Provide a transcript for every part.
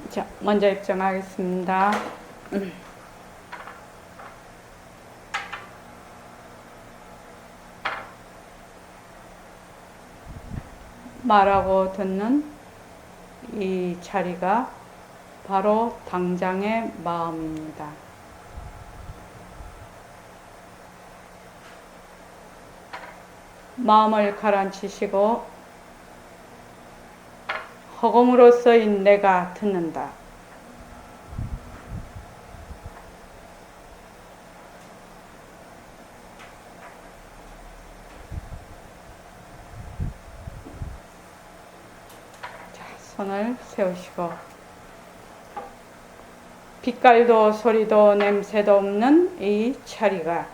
자, 먼저 입장하겠습니다. 말하고 듣는 이 자리가 바로 당장의 마음입니다. 마음을 가라앉히시고 허공으로서인 내가 듣는다. 자, 손을 세우시고 빛깔도 소리도 냄새도 없는 이 자리가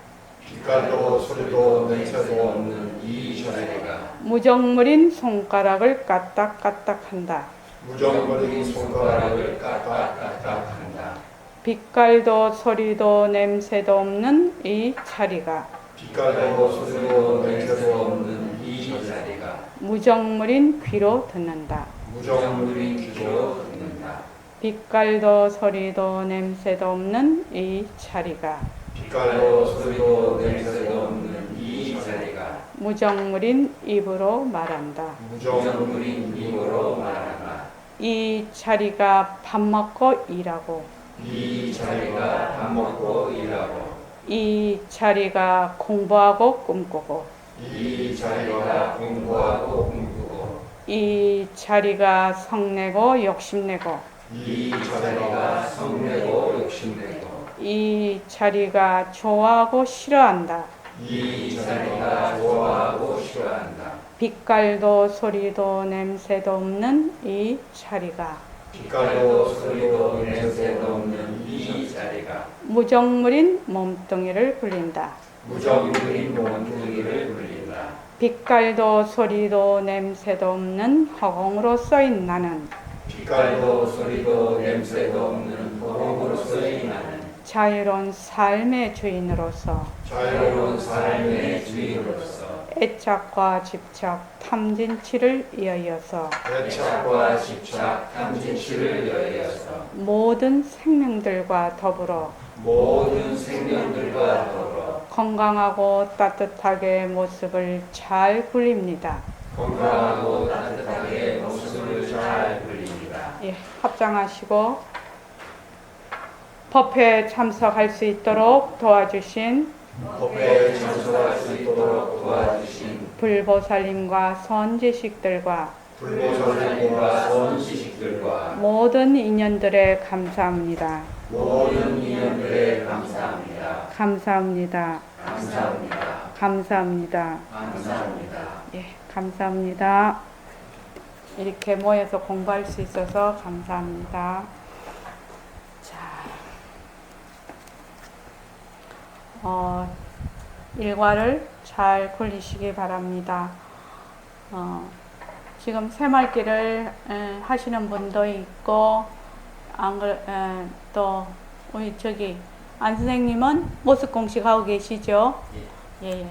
빛깔도 소리도 냄새도 없는 이 자리가 무정물인 손가락을 까딱까딱한다. 무정물인 손가락을 까딱까딱한다. 빛깔도 소리도 냄새도 없는 이 자리가 빛깔도 소리도 냄새도 없는 이 자리가 무정물인 귀로 듣는다. 무정물인 귀로 듣는다. 빛깔도 소리도 냄새도 없는 이 자리가 빛깔도 소리도 냄새도 없는 이 자리가 무정물인 입으로 말한다. 무정물인 입으로 말한다. 이 자리가 밥 먹고 일하고 이 자리가 밥 먹고 일하고 이 자리가 공부하고 꿈꾸고 이 자리가 공부하고 꿈꾸고 이 자리가 성내고 욕심내고 이 자리가 성내고 욕심내고 이 자리가 좋아하고 싫어한다. 이 자리가 좋아하고 싫어한다. 빛깔도 소리도 냄새도 없는 이 자리가 빛깔도 소리도 냄새도 없는 이 자리가 무정물인 몸뚱이를 굴린다. 무정물인 몸뚱이를 굴린다. 빛깔도 소리도 냄새도 없는 허공으로서인 나는 빛깔도 소리도 냄새도 없는 허공으로서의 나는 자유로운 삶의 주인으로서 자유로운 삶의 주인으로서 애착과 집착, 탐진치를 이어서 애착과 집착, 탐진치를 여의어서 모든 생명들과 더불어 모든 생명들과 더불어 건강하고 따뜻하게 모습을 잘 굴립니다. 건강하고 따뜻하게 모습을 잘 굴립니다. 예, 합장하시고 법회에 참석할 수 있도록 도와주신 법회에 참석할 수 있도록 도와주신 불보살님과 선지식들과 불보살님과 선지식들과 모든 인연들에 감사합니다. 모든 인연들에 감사합니다. 감사합니다. 감사합니다. 감사합니다. 감사합니다. 예, 감사합니다. 이렇게 모여서 공부할 수 있어서 감사합니다. 자, 일과를 잘 굴리시기 바랍니다. 지금 새말기를 하시는 분도 있고, 또 우리 저기 안 선생님은 모습 공식 하고 계시죠? 예.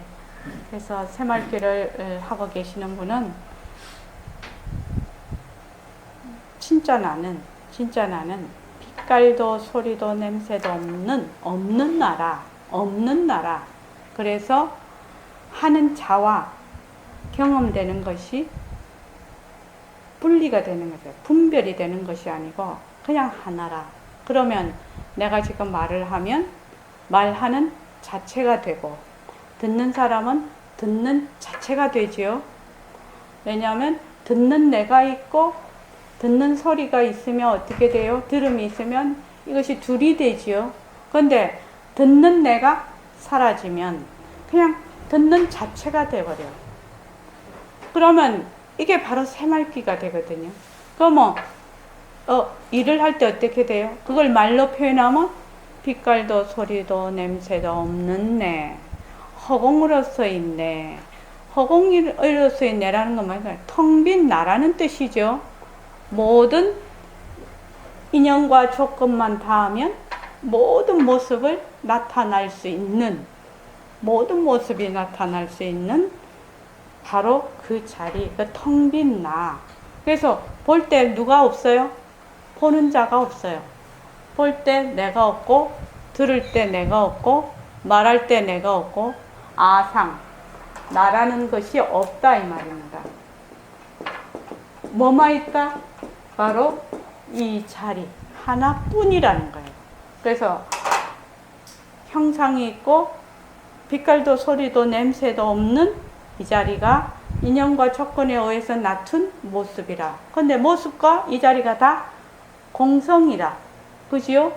그래서 새말기를 하고 계시는 분은 진짜 나는 빛깔도 소리도 냄새도 없는 나라. 그래서 하는 자와 경험되는 것이 분리가 되는 거죠. 분별이 되는 것이 아니고 그냥 하나라. 그러면 내가 지금 말을 하면 말하는 자체가 되고 듣는 사람은 듣는 자체가 되지요. 왜냐하면 듣는 내가 있고 듣는 소리가 있으면 어떻게 돼요? 들음이 있으면 이것이 둘이 되지요. 그런데 듣는 내가 사라지면 그냥 듣는 자체가 돼버려요. 그러면 이게 바로 새말기가 되거든요. 그러면 일을 할 때 어떻게 돼요? 그걸 말로 표현하면 빛깔도 소리도 냄새도 없는 내, 허공으로서인 내. 허공으로서인 내라는 건 뭐예요? 텅 빈 나라는 뜻이죠. 모든 인연과 조건만 닿으면 모든 모습을 나타날 수 있는, 모든 모습이 나타날 수 있는 바로 그 자리, 그 텅 빈 나. 그래서 볼 때 누가 없어요? 보는 자가 없어요. 볼 때 내가 없고, 들을 때 내가 없고, 말할 때 내가 없고, 아상, 나라는 것이 없다 이 말입니다. 뭐만 있다? 바로 이 자리 하나뿐이라는 거예요. 그래서 형상이 있고 빛깔도 소리도 냄새도 없는 이 자리가 인연과 조건에 의해서 낮춘 모습이라. 근데 모습과 이 자리가 다 공성이라. 그지요?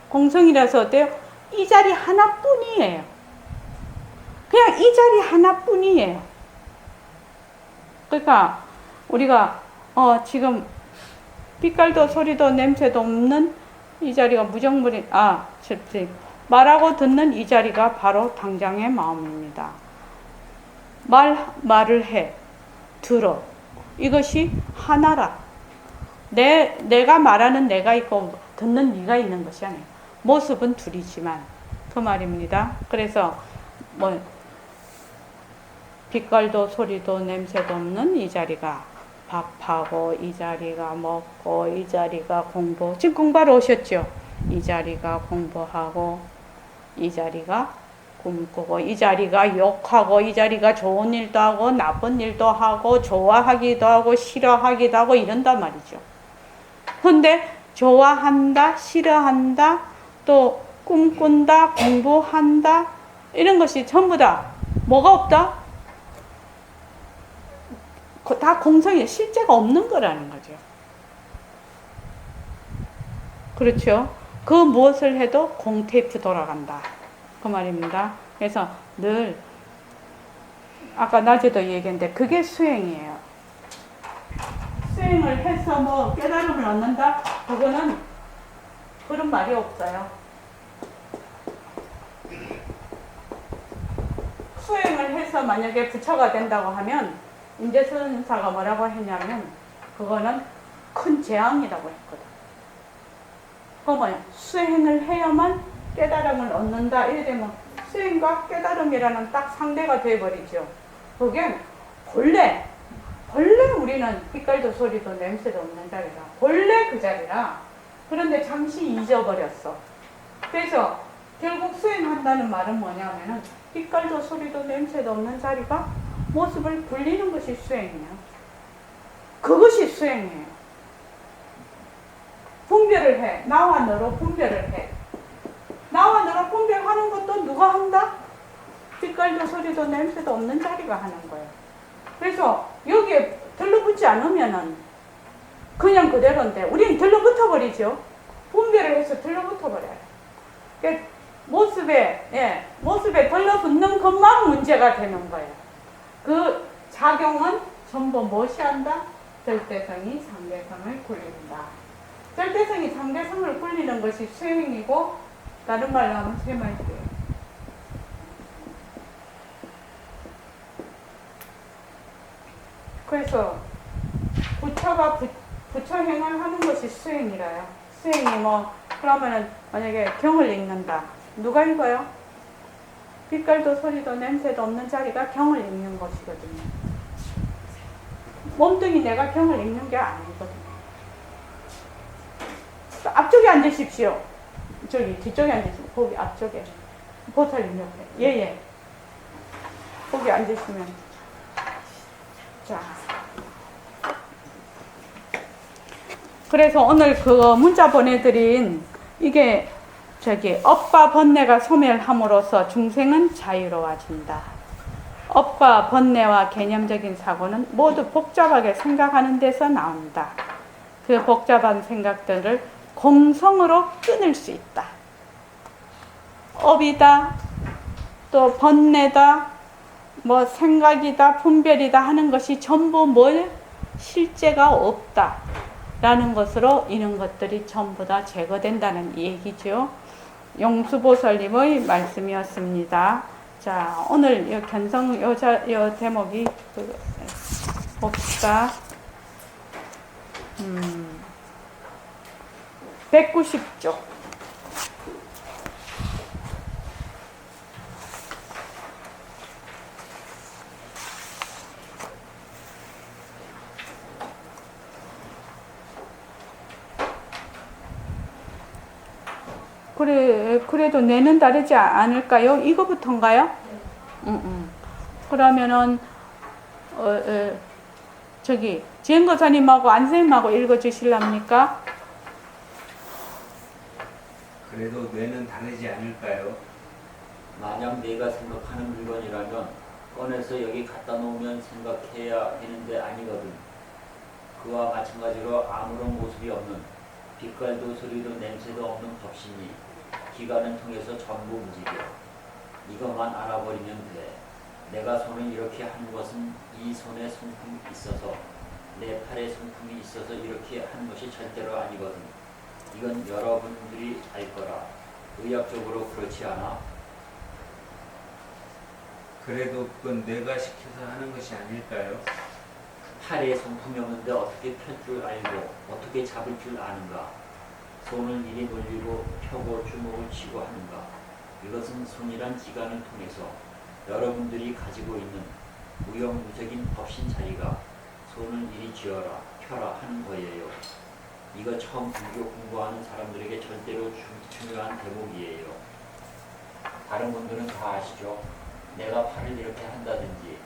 공성이라서 어때요? 이 자리 하나뿐이에요. 그냥 이 자리 하나뿐이에요. 그러니까 우리가 지금 빛깔도 소리도 냄새도 없는 이 자리가 무정물이 말하고 듣는 이 자리가 바로 당장의 마음입니다. 말을 해 들어 이것이 하나라. 내가 말하는 내가 있고 듣는 네가 있는 것이 아니에요. 모습은 둘이지만 그 말입니다. 그래서 빛깔도 소리도 냄새도 없는 이 자리가 밥하고 이 자리가 먹고 이 자리가 공부 지금 공부하러 오셨죠? 이 자리가 공부하고 이 자리가 꿈꾸고 이 자리가 욕하고 이 자리가 좋은 일도 하고 나쁜 일도 하고 좋아하기도 하고 싫어하기도 하고 이런단 말이죠. 근데 좋아한다 싫어한다 또 꿈꾼다 공부한다 이런 것이 전부 다 뭐가 없다? 다 공성이 실제가 없는 거라는 거죠. 그렇죠? 그 무엇을 해도 공테이프 돌아간다. 그 말입니다. 그래서 늘 아까 낮에도 얘기했는데 그게 수행이에요. 수행을 해서 뭐 깨달음을 얻는다? 그거는 그런 말이 없어요. 수행을 해서 만약에 부처가 된다고 하면 인재선사가 뭐라고 했냐면 그거는 큰 재앙이라고 했거든. 그거 뭐야? 수행을 해야만 깨달음을 얻는다. 이래 되면 수행과 깨달음이라는 딱 상대가 되어버리죠. 그게 본래 우리는 빛깔도 소리도 냄새도 없는 자리라. 본래 그 자리라. 그런데 잠시 잊어버렸어. 그래서 결국 수행한다는 말은 뭐냐면은 빛깔도 소리도 냄새도 없는 자리가 모습을 불리는 것이 수행이야. 그것이 수행이에요. 분별을 해. 나와 너로 분별을 해. 나와 너로 분별하는 것도 누가 한다? 빛깔도 소리도 냄새도 없는 자리가 하는 거예요. 그래서 여기에 들러붙지 않으면은 그냥 그대로인데 우리는 들러붙어 버리죠. 분별을 해서 들러붙어 버려요. 그러니까 모습에 들러붙는 것만 문제가 되는 거예요. 그 작용은 전부 무엇이 한다? 절대성이 상대성을 굴린다. 절대성이 상대성을 굴리는 것이 수행이고 다른 말로 하면 세 말이에요. 그래서 부처가 부처행을 하는 것이 수행이라요. 수행이 그러면은 만약에 경을 읽는다. 누가 읽어요? 빛깔도 소리도 냄새도 없는 자리가 경을 읽는 것이거든요. 몸뚱이 내가 경을 읽는 게 아니거든요. 앞쪽에 앉으십시오. 저기 뒤쪽에 앉으시면 거기 앞쪽에 보살님 옆에 예예 거기 앉으시면 자 그래서 오늘 그 문자 보내드린 이게 업과 번뇌가 소멸함으로써 중생은 자유로워진다. 업과 번뇌와 개념적인 사고는 모두 복잡하게 생각하는 데서 나온다. 그 복잡한 생각들을 공성으로 끊을 수 있다. 업이다, 또 번뇌다, 생각이다, 분별이다 하는 것이 전부 실제가 없다. 라는 것으로 이런 것들이 전부 다 제거된다는 얘기죠. 용수보살님의 말씀이었습니다. 자, 오늘 이 견성 요 대목이 봅시다. 190쪽. 그래도 뇌는 다르지 않을까요? 이거부터인가요? 그러면은, 저기, 지은거사님하고 안선생님하고 읽어주실랍니까? 그래도 뇌는 다르지 않을까요? 만약 내가 생각하는 물건이라면 꺼내서 여기 갖다 놓으면 생각해야 되는데 아니거든. 그와 마찬가지로 아무런 모습이 없는, 빛깔도 소리도 냄새도 없는 법신이 기관을 통해서 전부 움직여. 이것만 알아버리면 돼. 내가 손을 이렇게 하는 것은 이 손에 손품이 있어서, 내 팔에 손품이 있어서 이렇게 하는 것이 절대로 아니거든. 이건 여러분들이 알 거라. 의학적으로 그렇지 않아? 그래도 그건 내가 시켜서 하는 것이 아닐까요? 팔에 손품이 없는데 어떻게 펼 줄 알고 어떻게 잡을 줄 아는가? 손을 이리 돌리고 펴고 주먹을 쥐고 하는가? 이것은 손이란 기관을 통해서 여러분들이 가지고 있는 무형무적인 법신 자리가 손을 이리 쥐어라 펴라 하는 거예요. 이거 처음 불교 공부하는 사람들에게 절대로 중요한 대목이에요. 다른 분들은 다 아시죠? 내가 팔을 이렇게 한다든지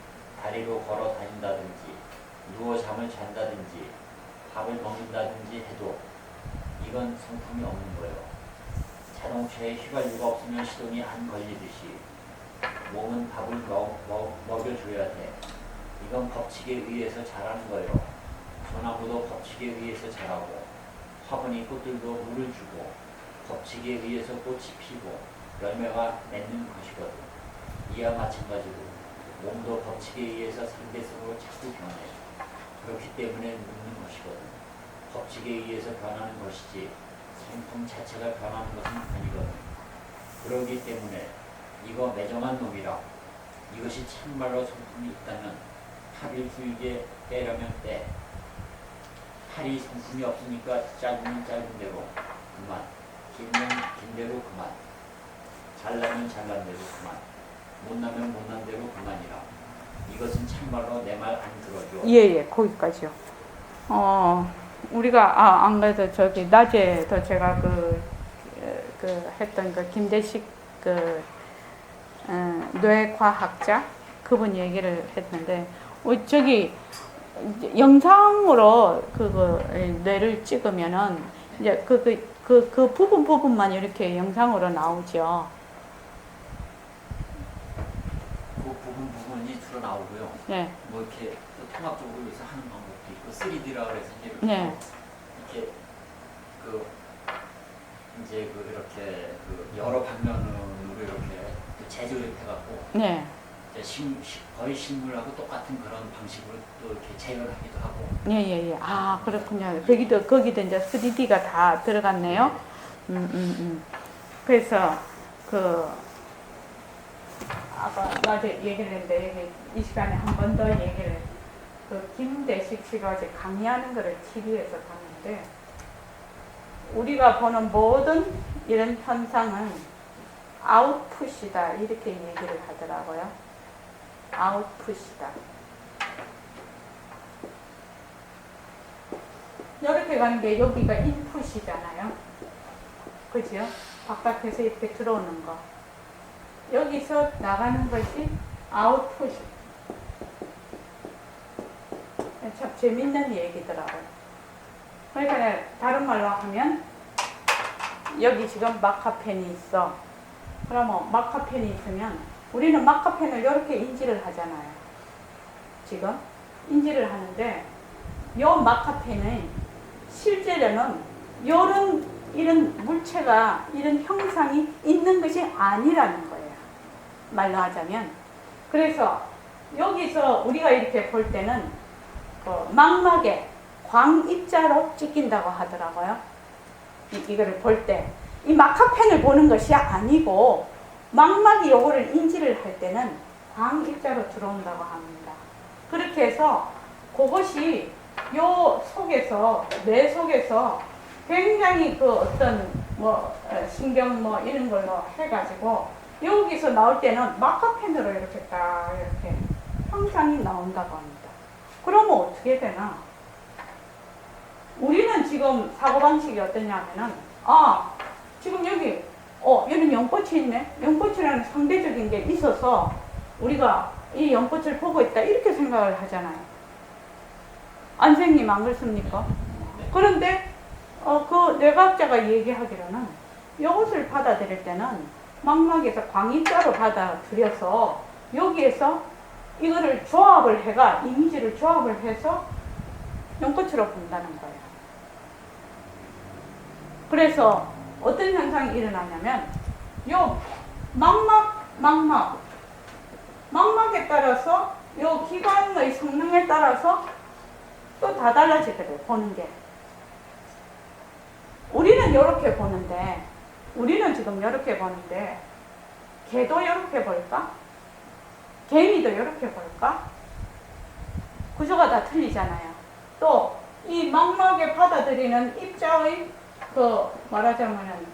다리로 걸어 다닌다든지 누워 잠을 잔다든지 밥을 먹는다든지 해도 이건 성품이 없는 거예요. 자동차에 휘발유가 없으면 시동이 안 걸리듯이 몸은 밥을 먹여줘야 돼. 이건 법칙에 의해서 자라는 거예요. 소나무도 법칙에 의해서 자라고 화분이 꽃들도 물을 주고 법칙에 의해서 꽃이 피고 열매가 맺는 것이거든. 이와 마찬가지로 몸도 법칙에 의해서 상대성으로 자꾸 변해. 그렇기 때문에 묻는 것이거든. 법칙에 의해서 변하는 것이지 성품 자체가 변하는 것은 아니거든. 그러기 때문에 이거 매정한 놈이라. 이것이 참말로 성품이 있다면 팔을 길게 빼려면 빼. 팔이 성품이 없으니까 짧으면 짧은 대로 그만, 길면 긴 대로 그만, 잘나면 잘난 대로 그만, 못나면 못난 대로 그만이라. 이것은 참말로 내 말 안 들어줘. 예, 거기까지요. 우리가, 안 그래도 저기, 낮에도 제가 했던 김대식 뇌과학자, 그분 얘기를 했는데, 저기, 영상으로 뇌를 찍으면은, 이제 그 부분만 이렇게 영상으로 나오죠. 그 부분이 주로 나오고요. 네. 뭐 이렇게 또 통합적으로 해서 하는 방법도 있고 3D라 그래서 이렇게 네. 이렇게 이렇게 여러 방면으로 이렇게 재조립 해갖고 네. 이제 거의 식물하고 똑같은 그런 방식으로 또 이렇게 재현하기도 하고. 예. 그렇군요. 거기도 이제 3D가 다 들어갔네요. 그래서, 아까 낮에 얘기를 했는데, 이 시간에 한 번 더 얘기를, 김대식 씨가 어제 강의하는 거를 TV에서 봤는데, 우리가 보는 모든 이런 현상은 아웃풋이다, 이렇게 얘기를 하더라고요. 아웃풋이다. 이렇게 가는 게 여기가 인풋이잖아요. 그죠? 바깥에서 이렇게 들어오는 거. 여기서 나가는 것이 아웃풋. 참 재밌는 얘기더라고요. 그러니까 다른 말로 하면 여기 지금 마카펜이 있어. 그러면 마카펜이 있으면 우리는 마카펜을 이렇게 인지를 하잖아요. 지금 인지를 하는데 요 마카펜은 실제로는 이런 물체가 이런 형상이 있는 것이 아니라는 거예요. 말로 하자면. 그래서 여기서 우리가 이렇게 볼 때는 망막에 광입자로 찍힌다고 하더라고요. 이거를 볼 때. 이 마카펜을 보는 것이 아니고 망막이 요거를 인지를 할 때는 광입자로 들어온다고 합니다. 그렇게 해서 그것이 요 속에서, 뇌 속에서 굉장히 어떤 신경 이런 걸로 해가지고 여기서 나올 때는 마카펜으로 이렇게 딱 이렇게 형상이 나온다고 합니다. 그러면 어떻게 되나? 우리는 지금 사고방식이 어떠냐면은, 지금 여기 얘는 연꽃이 있네. 연꽃이라는 상대적인 게 있어서 우리가 이 연꽃을 보고 있다 이렇게 생각을 하잖아요. 안생님 안 그렇습니까? 그런데 그 뇌과학자가 얘기하기로는 이것을 받아들일 때는 망막에서 광입자로 받아들여서 여기에서 이거를 조합을 해가 이미지를 조합을 해서 연꽃으로 본다는 거예요. 그래서 어떤 현상이 일어나냐면 요 망막에 따라서 요 기관의 성능에 따라서 또 다 달라지거든요. 보는 게. 우리는 이렇게 보는데 우리는 지금 이렇게 보는데 개도 이렇게 볼까? 개미도 이렇게 볼까? 구조가 다 틀리잖아요. 또 이 망막에 받아들이는 입자의 그 말하자면은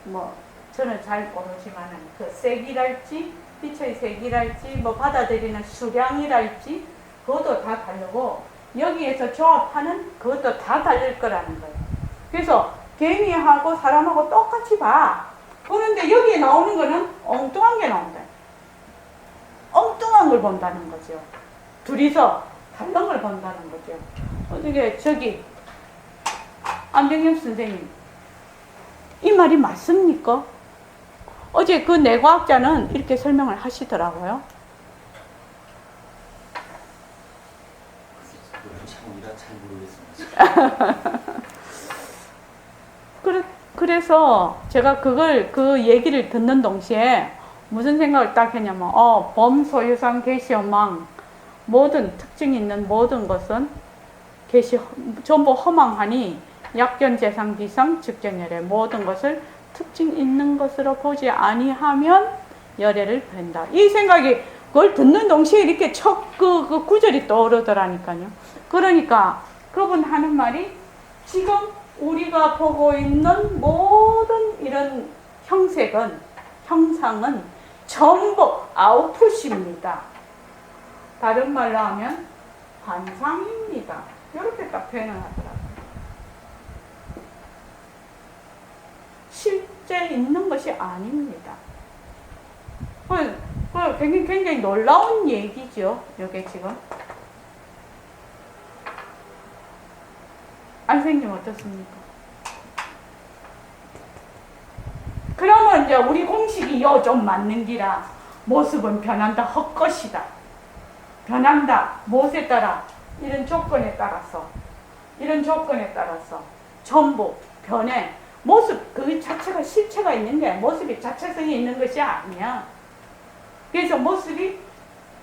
뭐 저는 잘 모르지만은 그 색이랄지 빛의 색이랄지 뭐 받아들이는 수량이랄지 그것도 다 다르고 여기에서 조합하는 그것도 다 다를 거라는 거예요. 그래서 개미하고 사람하고 똑같이 봐. 그런데 여기에 나오는 거는 엉뚱한 게 나온다. 엉뚱한 걸 본다는 거죠. 둘이서 다른 걸 본다는 거죠. 어떻게 저기 안병엽 선생님 이 말이 맞습니까? 어제 그 뇌과학자는 이렇게 설명을 하시더라고요. 우리가 잘 모르겠습니다. 그래서 제가 그 얘기를 듣는 동시에 무슨 생각을 딱 했냐면, 범소유상 계시허망, 모든 특징이 있는 모든 것은 전부 허망하니 약견재상 비상 즉견열애 모든 것을 특징 있는 것으로 보지 아니하면 열애를 뵌다. 이 생각이 그걸 듣는 동시에 이렇게 그 구절이 떠오르더라니까요. 그러니까 그분 하는 말이 지금 우리가 보고 있는 모든 이런 형상은 전부 아웃풋입니다. 다른 말로 하면 환상입니다. 이렇게 딱 표현을 하더라고요. 실제 있는 것이 아닙니다. 굉장히 놀라운 얘기죠. 이게 지금. 안생님 어떻습니까? 그러면 이제 우리 공식이 좀 맞는 기라 모습은 변한다 헛것이다. 변한다. 무엇에 따라? 이런 조건에 따라서 전부 변해. 모습 그 자체가 실체가 있는 게 모습이 자체성이 있는 것이 아니야. 그래서 모습이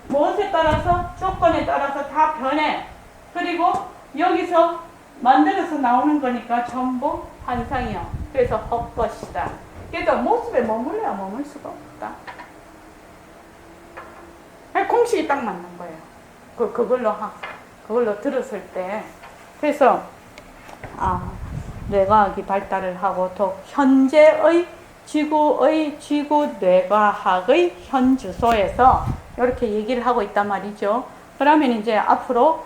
무엇에 따라서 조건에 따라서 다 변해. 그리고 여기서 만들어서 나오는 거니까 전부 환상이요. 그래서 헛것이다. 그래도 모습에 머물러야 머물 수가 없다. 공식이 딱 맞는 거예요. 그걸로 들었을 때. 그래서 뇌과학이 발달을 하고 또 현재의 지구 뇌과학의 현주소에서 이렇게 얘기를 하고 있단 말이죠. 그러면 이제 앞으로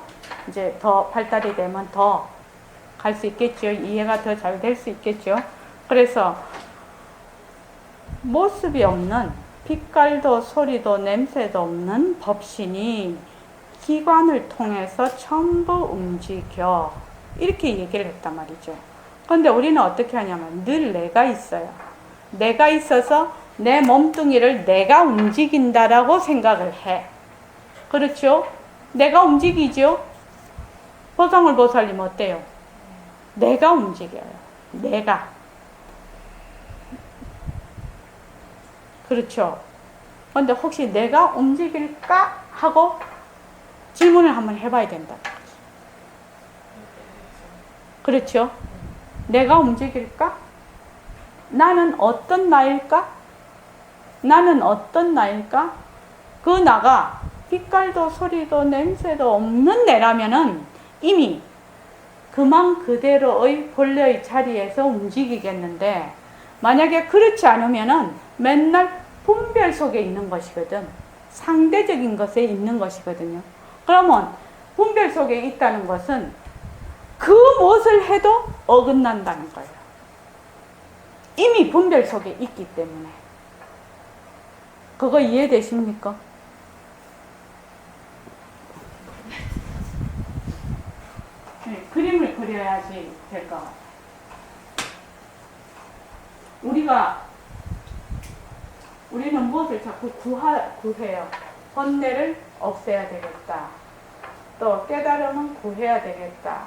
이제 더 발달이 되면 더 갈 수 있겠죠. 이해가 더 잘 될 수 있겠죠. 그래서 모습이 없는 빛깔도 소리도 냄새도 없는 법신이 기관을 통해서 전부 움직여. 이렇게 얘기를 했단 말이죠. 그런데 우리는 어떻게 하냐면 늘 내가 있어요. 내가 있어서 내 몸뚱이를 내가 움직인다라고 생각을 해. 그렇죠? 내가 움직이죠? 보상을 보살님 어때요? 내가 움직여요. 내가. 그렇죠? 그런데 혹시 내가 움직일까? 하고 질문을 한번 해봐야 된다. 그렇죠? 내가 움직일까? 나는 어떤 나일까? 그 나가 빛깔도 소리도 냄새도 없는 내라면은 이미 그만 그대로의 본래의 자리에서 움직이겠는데, 만약에 그렇지 않으면은 맨날 분별 속에 있는 것이거든. 상대적인 것에 있는 것이거든요. 그러면 분별 속에 있다는 것은 그 무엇을 해도 어긋난다는 거예요. 이미 분별 속에 있기 때문에. 그거 이해되십니까? 네, 그림을 그려야지 될 것 같아요. 우리는 무엇을 자꾸 구해요? 번뇌를 없애야 되겠다. 또 깨달음은 구해야 되겠다.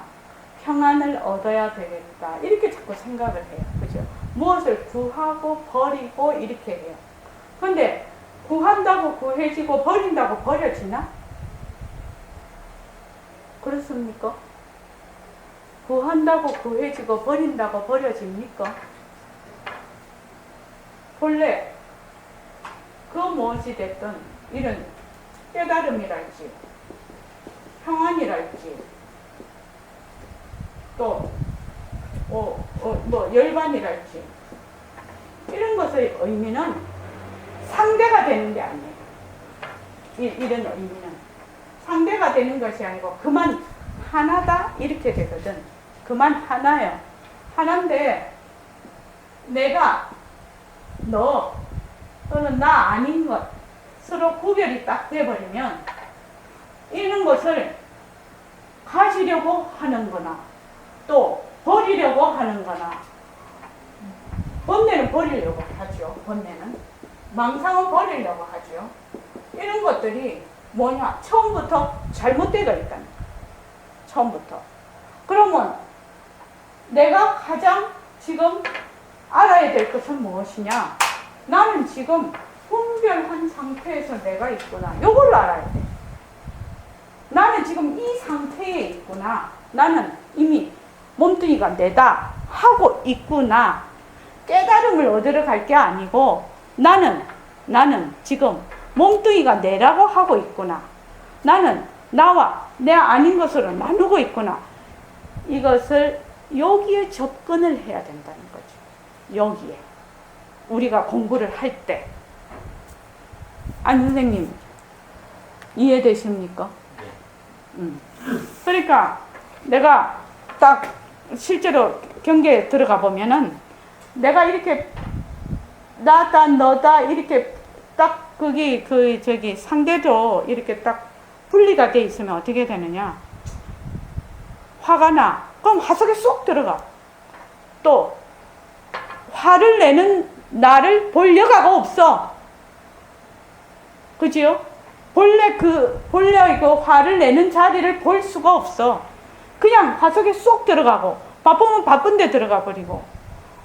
평안을 얻어야 되겠다. 이렇게 자꾸 생각을 해요. 그죠? 무엇을 구하고 버리고 이렇게 해요. 근데 구한다고 구해지고 버린다고 버려지나? 그렇습니까? 구한다고 구해지고 버린다고 버려집니까? 본래 그 무엇이 됐든 이런 깨달음이랄지 평안이랄지 또 열반이랄지 이런 것의 의미는 상대가 되는 게 아니에요. 이런 의미는 상대가 되는 것이 아니고 그만 하나다 이렇게 되거든. 그만 하나요. 하나인데 내가 너 또는 나 아닌 것 서로 구별이 딱 돼버리면 이런 것을 가지려고 하는 거나 또 버리려고 하는 거나 번뇌는 버리려고 하죠. 번뇌는 망상은 버리려고 하죠. 이런 것들이 뭐냐? 처음부터 잘못되어 있다는 거예요. 처음부터. 그러면 내가 가장 지금 알아야 될 것은 무엇이냐? 나는 지금 분별한 상태에서 내가 있구나. 요걸 알아야 돼. 나는 지금 이 상태에 있구나. 나는 이미 몸뚱이가 내다 하고 있구나. 깨달음을 얻으러 갈 게 아니고 나는 지금 몸뚱이가 내라고 하고 있구나. 나는 나와 내 아닌 것으로 나누고 있구나. 이것을 여기에 접근을 해야 된다는 거죠. 여기에. 우리가 공부를 할 때. 아니 선생님 이해되십니까? 그러니까 내가 딱 실제로 경계에 들어가 보면은 내가 이렇게 나다 너다 이렇게 딱 거기 상대도 이렇게 딱 분리가 돼 있으면 어떻게 되느냐? 화가 나. 그럼 화 속에 쏙 들어가. 또 화를 내는 나를 볼 여가가 없어. 그지요? 본래 그 화를 내는 자리를 볼 수가 없어. 그냥 화 속에 쏙 들어가고, 바쁘면 바쁜 데 들어가 버리고,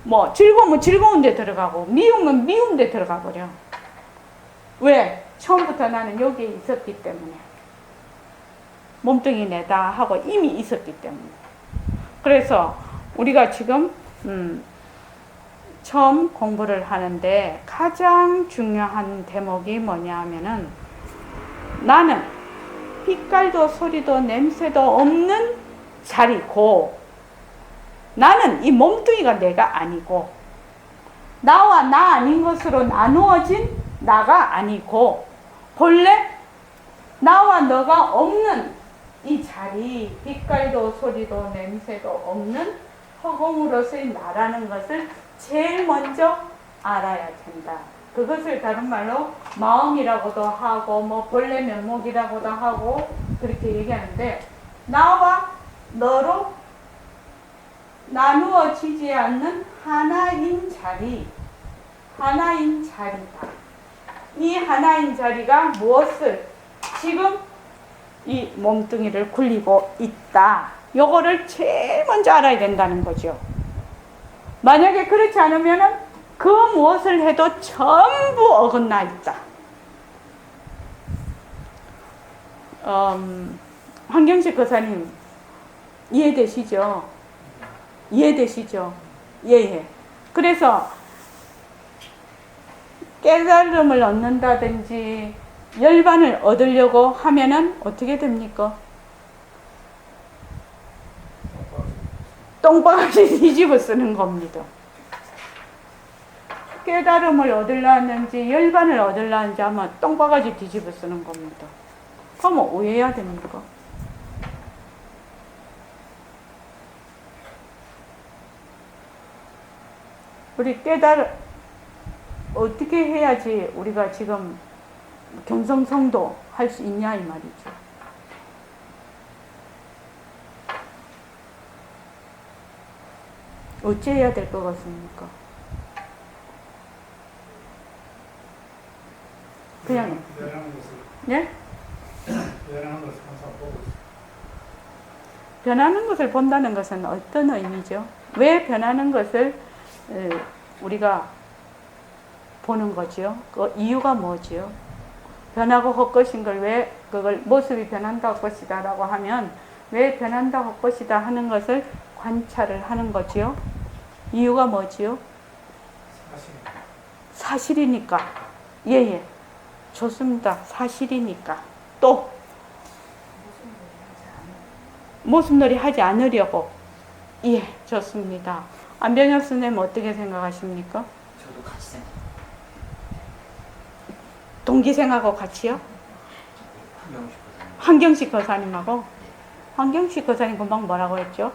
뭐 즐거우면 즐거운 데 들어가고, 미우면 미운 데 들어가 버려. 왜? 처음부터 나는 여기에 있었기 때문에. 몸뚱이 내다 하고 이미 있었기 때문에. 그래서 우리가 지금 처음 공부를 하는데 가장 중요한 대목이 뭐냐 하면은 나는 빛깔도 소리도 냄새도 없는 자리고 나는 이 몸뚱이가 내가 아니고 나와 나 아닌 것으로 나누어진 나가 아니고 본래 나와 너가 없는 이 자리, 빛깔도 소리도 냄새도 없는 허공으로서의 나라는 것을 제일 먼저 알아야 된다. 그것을 다른 말로 마음이라고도 하고 뭐 본래 면목이라고도 하고 그렇게 얘기하는데 나와 너로 나누어지지 않는 하나인 자리, 하나인 자리다. 이 하나인 자리가 무엇을 지금 이 몸뚱이를 굴리고 있다. 요거를 제일 먼저 알아야 된다는 거죠. 만약에 그렇지 않으면은 그 무엇을 해도 전부 어긋나 있다. 황경식 거사님 이해되시죠? 이해되시죠? 예. 그래서 깨달음을 얻는다든지 열반을 얻으려고 하면은 어떻게 됩니까? 똥바가지 뒤집어 쓰는 겁니다. 깨달음을 얻으려는지 열반을 얻으려는지 하면 똥바가지 뒤집어 쓰는 겁니다. 그러면 왜 해야 됩니까? 우리 어떻게 해야지 우리가 지금 경성성도 할 수 있냐 이 말이죠. 어찌해야 될 것 같습니까? 그냥 변하는 것을 예? 변하는 것을 항상 보고 있어요. 변하는 것을 본다는 것은 어떤 의미죠? 왜 변하는 것을 우리가 보는 거지요? 그 이유가 뭐지요? 변하고 헛것인 걸 왜 그걸 모습이 변한다 헛것이다라고 하면 왜 변한다 헛것이다 하는 것을 관찰을 하는 거지요? 이유가 뭐지요? 사실 사실이니까. 예예. 좋습니다. 사실이니까. 또 모습놀이 하지 않으려고. 예, 좋습니다. 안병혁 선생님 어떻게 생각하십니까? 저도 같이 생각. 동기생하고 같이요? 한명식 거사님. 한경식 거사님하고? 한경식 거사님 금방 뭐라고 했죠?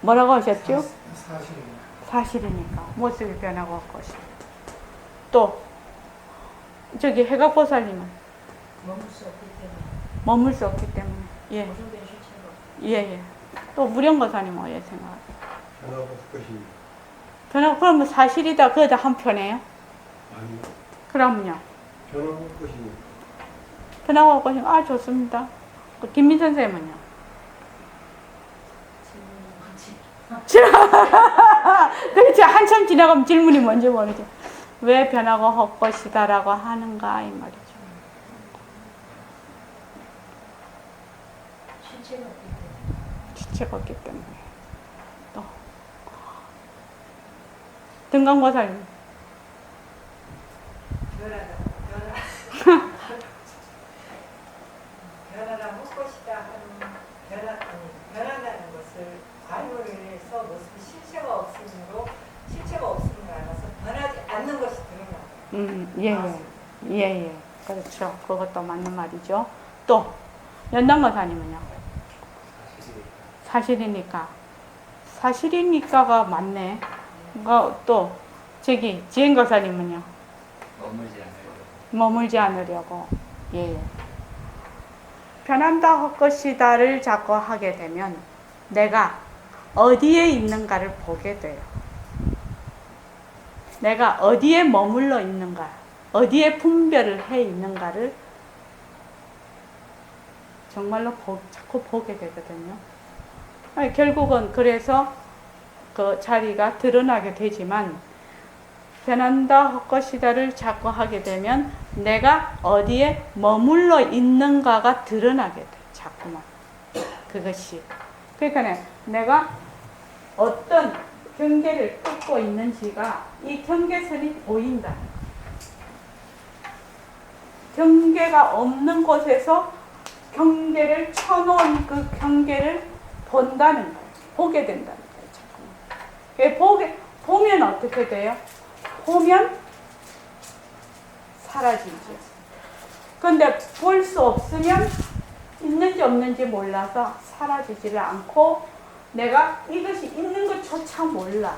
뭐라고 하셨죠? 사실입니다. 사실이니까. 모습이 변하고 것이. 또 저기 해각보살님은 머물 수 없기 때문에. 예. 예. 또 무령거사님 어떻게 생각하세요? 변하고 것이 변하고 그러면 사실이다 그거다 한편이에요? 아니요. 그러면요? 변하고 것이 변하고 것이 좋습니다. 그 김민 선생님은요? 그렇지. 한참 지나가면 질문이 뭔지 모르죠. 왜 변하고 헛것이다라고 하는가 이 말이죠. 실체가 없기 때문에. 또 등강보살님. 변화라 헛것이다 하는 변한다는 것을 관여를 해서 모습이 실체가 없음을 알아서 변하지 않는 것이 드러나요. 예. 그렇죠. 그것도 맞는 말이죠. 또 연단거사님은요? 사실이니까가 맞네. 또 저기 지행거사님은요? 머물지 않으려고. 예. 변한다 헛것이다를 자꾸 하게 되면 내가 어디에 있는가를 보게 돼요. 내가 어디에 머물러 있는가, 어디에 분별을 해 있는가를 정말로 자꾸 보게 되거든요. 결국은 그래서 그 자리가 드러나게 되지만 변한다 헛것이다를 자꾸 하게 되면 내가 어디에 머물러 있는가가 드러나게 돼. 자꾸만. 그것이. 그러니까 내가 어떤 경계를 뚫고 있는지가 이 경계선이 보인다. 경계가 없는 곳에서 경계를 쳐놓은 그 경계를 본다는 거예요. 보게 된다는 거예요. 자꾸만. 보면 어떻게 돼요? 보면 사라지죠. 그런데 볼 수 없으면 있는지 없는지 몰라서 사라지지를 않고 내가 이것이 있는 것조차 몰라.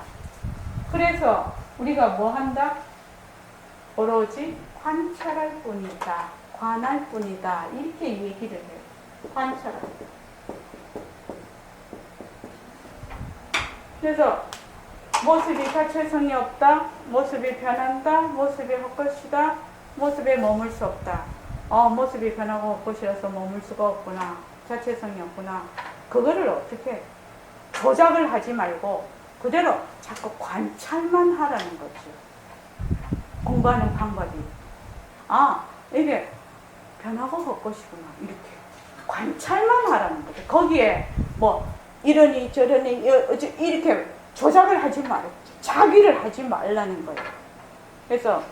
그래서 우리가 뭐 한다? 오로지 관찰할 뿐이다. 관할 뿐이다. 이렇게 얘기를 해요. 관찰할 뿐. 그래서 모습이 자체성이 없다. 모습이 변한다. 모습이 헛것이다. 모습에 머물 수 없다. 모습이 변하고 헛것이라서 머물 수가 없구나. 자체성이 없구나. 그거를 어떻게 조작을 하지 말고 그대로 자꾸 관찰만 하라는 거죠. 공부하는 방법이. 이게 변하고 헛것이구나. 이렇게 관찰만 하라는 거죠. 거기에 뭐 이러니 저러니 이렇게 조작을 하지 말고 자기를 하지 말라는 거예요. 그래서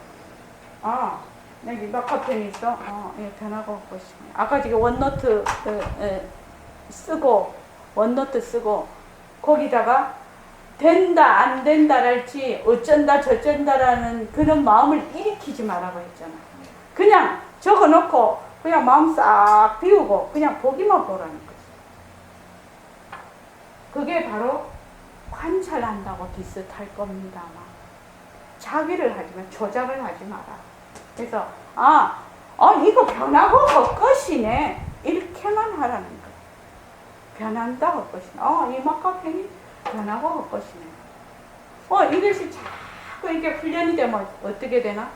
여기 마카펜이 있어. 예, 변하고 헛것이구나. 아까 지금 원노트 쓰고 거기다가 된다 안 된다랄지 어쩐다 저쩐다라는 그런 마음을 일으키지 말라고 했잖아. 그냥 적어놓고 그냥 마음 싹 비우고 그냥 보기만 보라는 거지. 그게 바로 관찰한다고 비슷할 겁니다. 아마. 자기를 하지만 조작을 하지 마라. 그래서 이거 변하고 헛것이네 이렇게만 하라는 거예요. 변한다 헛것이네. 이 마카펜이 변하고 헛것이네. 이것이 자꾸 이렇게 훈련이 되면 어떻게 되나?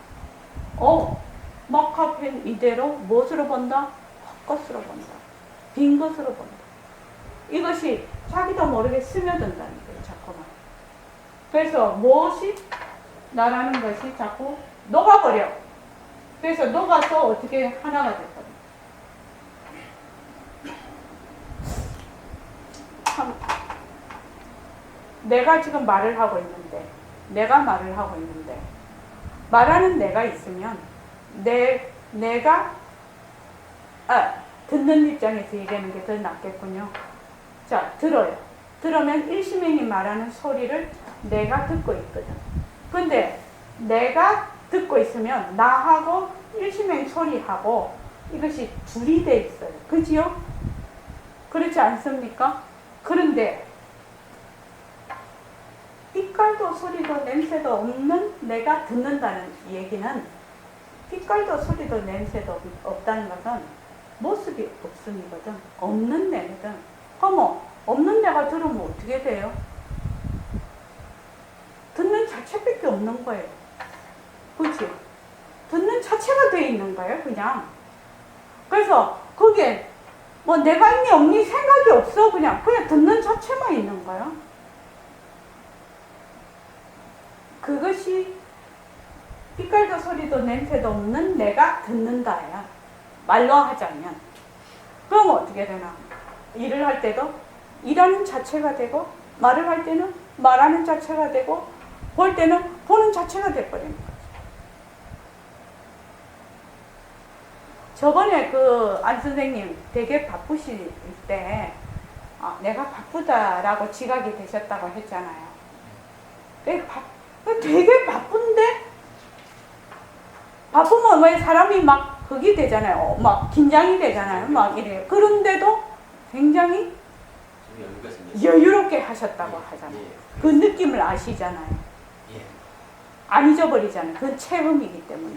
마카펜 이대로 무엇으로 본다? 헛것으로 본다. 빈 것으로 본다. 이것이 자기도 모르게 스며든다는 거예요. 자꾸만. 그래서 무엇이 나라는 것이 자꾸 녹아버려. 그래서 녹아서 어떻게 하나가 됐거든요. 참, 내가 지금 말을 하고 있는데, 말하는 내가 있으면, 내가, 듣는 입장에서 얘기하는 게 더 낫겠군요. 자, 들어요. 들으면 일시명이 말하는 소리를 내가 듣고 있거든. 근데 내가 듣고 있으면 나하고 일시명 소리하고 이것이 둘이 돼 있어요. 그지요? 그렇지 않습니까? 그런데 빛깔도 소리도 냄새도 없는 내가 듣는다는 얘기는 빛깔도 소리도 냄새도 없다는 것은 모습이 없음이거든. 없는 내거든. 없는 내가 들으면 어떻게 돼요? 듣는 자체밖에 없는 거예요. 그치? 듣는 자체가 돼 있는 거예요, 그냥. 그래서 그게 내가 있니 없니 생각이 없어. 그냥 듣는 자체만 있는 거야. 그것이 빛깔도 소리도 냄새도 없는 내가 듣는다야. 말로 하자면. 그럼 어떻게 되나? 일을 할 때도 일하는 자체가 되고, 말을 할 때는 말하는 자체가 되고, 볼 때는 보는 자체가 돼버리는 거죠. 저번에 안 선생님 되게 바쁘실 때 내가 바쁘다라고 지각이 되셨다고 했잖아요. 되게 바쁜데 바쁘면 왜 사람이 막 그게 되잖아요. 막 긴장이 되잖아요. 막 이래요. 그런데도 굉장히 여유롭게 하셨다고 하잖아요. 그 느낌을 아시잖아요. 안 잊어버리잖아요. 그건 체험이기 때문에.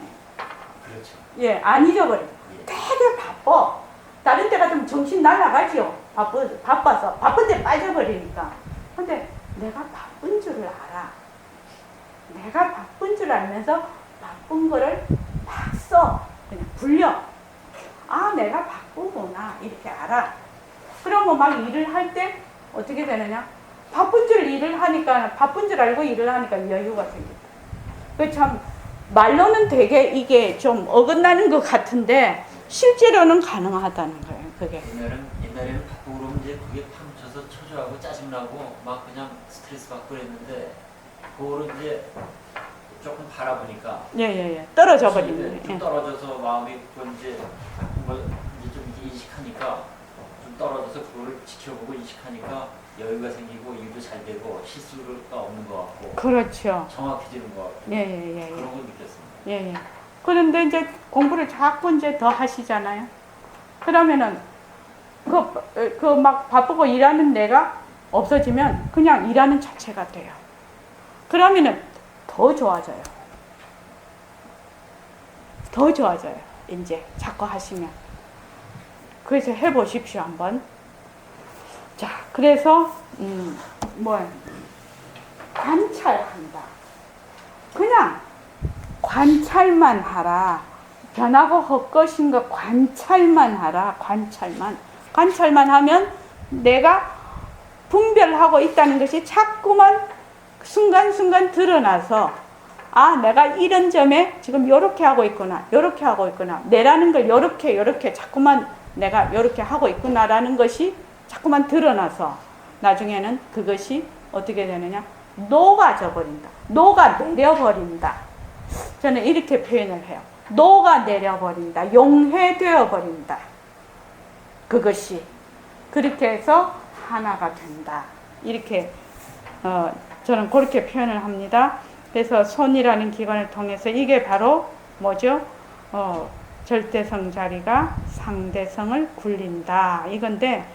그렇죠. 안 잊어버려요. 되게 바빠. 다른 때 같으면 정신 날아가지요. 바빠서. 바쁜데 빠져버리니까. 근데 내가 바쁜 줄을 알아. 내가 바쁜 줄 알면서 바쁜 거를 막 써. 그냥 굴려. 내가 바쁘구나. 이렇게 알아. 그러면 막 일을 할 때 어떻게 되느냐? 바쁜 줄 알고 일을 하니까 여유가 생긴다. 그 참, 말로는 되게 이게 좀 어긋나는 것 같은데, 실제로는 가능하다는 거예요, 그게. 옛날에는 바쁘고 그러면 이제 그게 파묻혀서 초조하고 짜증나고 막 그냥 스트레스 받고 그랬는데, 그거를 이제 조금 바라보니까. 떨어져 버리는 좀 떨어져서 마음이 이제 바쁜 걸 이제 좀 인식하니까, 좀 떨어져서 그거를 지켜보고 인식하니까 여유가 생기고 일도 잘 되고 실수가 없는 것 같고. 그렇죠. 정확해지는 것 같고. 그런 걸 느꼈습니다. 그런데 이제 공부를 자꾸 이제 더 하시잖아요. 그러면은 막 바쁘고 일하는 내가 없어지면 그냥 일하는 자체가 돼요. 그러면은 더 좋아져요. 이제 자꾸 하시면. 그래서 해보십시오, 한번. 자, 그래서 관찰한다. 그냥 관찰만 하라. 변하고 헛것인 거 관찰만 하라. 관찰만 하면 내가 분별하고 있다는 것이 자꾸만 순간순간 드러나서 내가 이런 점에 지금 요렇게 하고 있구나. 내라는 걸 요렇게 자꾸만 내가 요렇게 하고 있구나라는 것이 자꾸만 드러나서 나중에는 그것이 어떻게 되느냐? 녹아져 버린다. 녹아내려버린다. 저는 이렇게 표현을 해요. 녹아내려버린다. 용해되어 버린다. 그것이. 그렇게 해서 하나가 된다. 이렇게 저는 그렇게 표현을 합니다. 그래서 손이라는 기관을 통해서 이게 바로 뭐죠? 절대성 자리가 상대성을 굴린다. 이건데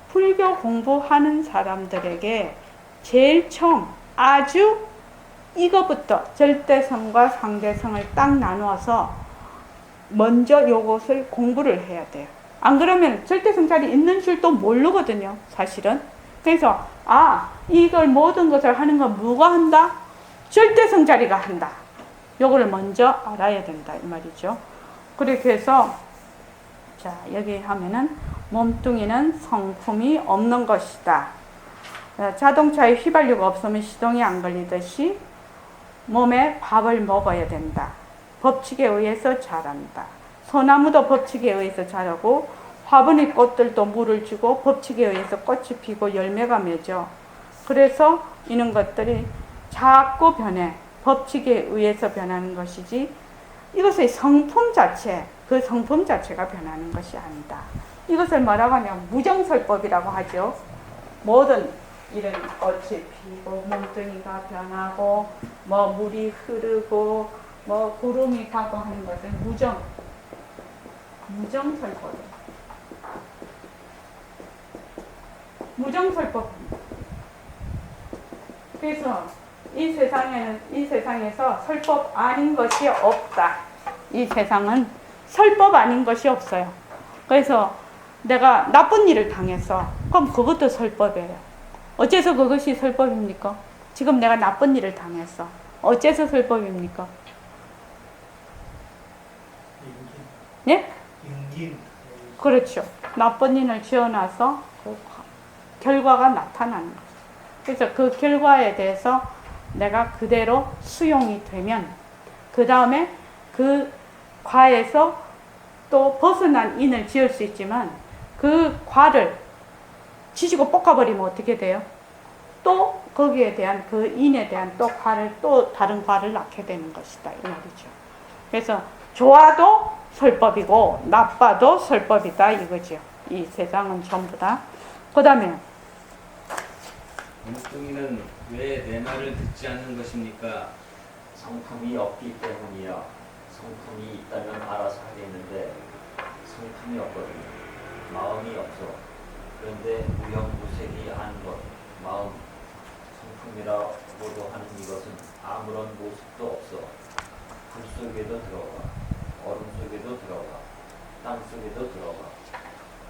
불교 공부하는 사람들에게 제일 처음 아주 이거부터 절대성과 상대성을 딱 나누어서 먼저 요것을 공부를 해야 돼요. 안 그러면 절대성 자리 있는 줄도 모르거든요, 사실은. 그래서 이걸 모든 것을 하는 건 누가 한다? 절대성 자리가 한다. 요거를 먼저 알아야 된다 이 말이죠. 그렇게 해서 자 여기 하면은 몸뚱이는 성품이 없는 것이다. 자동차에 휘발유가 없으면 시동이 안 걸리듯이 몸에 밥을 먹어야 된다. 법칙에 의해서 자란다. 소나무도 법칙에 의해서 자라고 화분의 꽃들도 물을 주고 법칙에 의해서 꽃이 피고 열매가 맺어. 그래서 이런 것들이 자꾸 변해. 법칙에 의해서 변하는 것이지 이것의 성품 자체, 그 성품 자체가 변하는 것이 아니다. 이것을 뭐라고 하냐면 무정설법이라고 하죠. 모든 이런 꽃이 피고 몸뚱이가 변하고 뭐 물이 흐르고 뭐 구름이 가고 하는 것은 무정설법입니다. 무정설법입니다. 그래서 이 세상에서 설법 아닌 것이 없다. 이 세상은 설법 아닌 것이 없어요. 그래서 내가 나쁜 일을 당했어. 그럼 그것도 설법이에요. 어째서 그것이 설법입니까? 지금 내가 나쁜 일을 당했어. 어째서 설법입니까? 예? 인긴. 그렇죠. 나쁜 일을 지어놔서 그 결과가 나타나는 거죠. 그래서 그 결과에 대해서 내가 그대로 수용이 되면 그 다음에 그 과에서 또 벗어난 인을 지을 수 있지만 그 과를 지지고 볶아버리면 어떻게 돼요? 또 거기에 대한 그 인에 대한 또 과를 또 다른 과를 낳게 되는 것이다 이 말이죠. 그래서 좋아도 설법이고 나빠도 설법이다 이거죠. 이 세상은 전부 다. 그 다음에 몸뚱이는 왜 내 말을 듣지 않는 것입니까? 성품이 없기 때문이야. 성품이 있다면 알아서 하겠는데 성품이 없거든요. 마음이 없어. 그런데 무형무색이 한 것, 마음, 성품이라고도 하는 이것은 아무런 모습도 없어. 불 속에도 들어가, 얼음 속에도 들어가, 땅 속에도 들어가,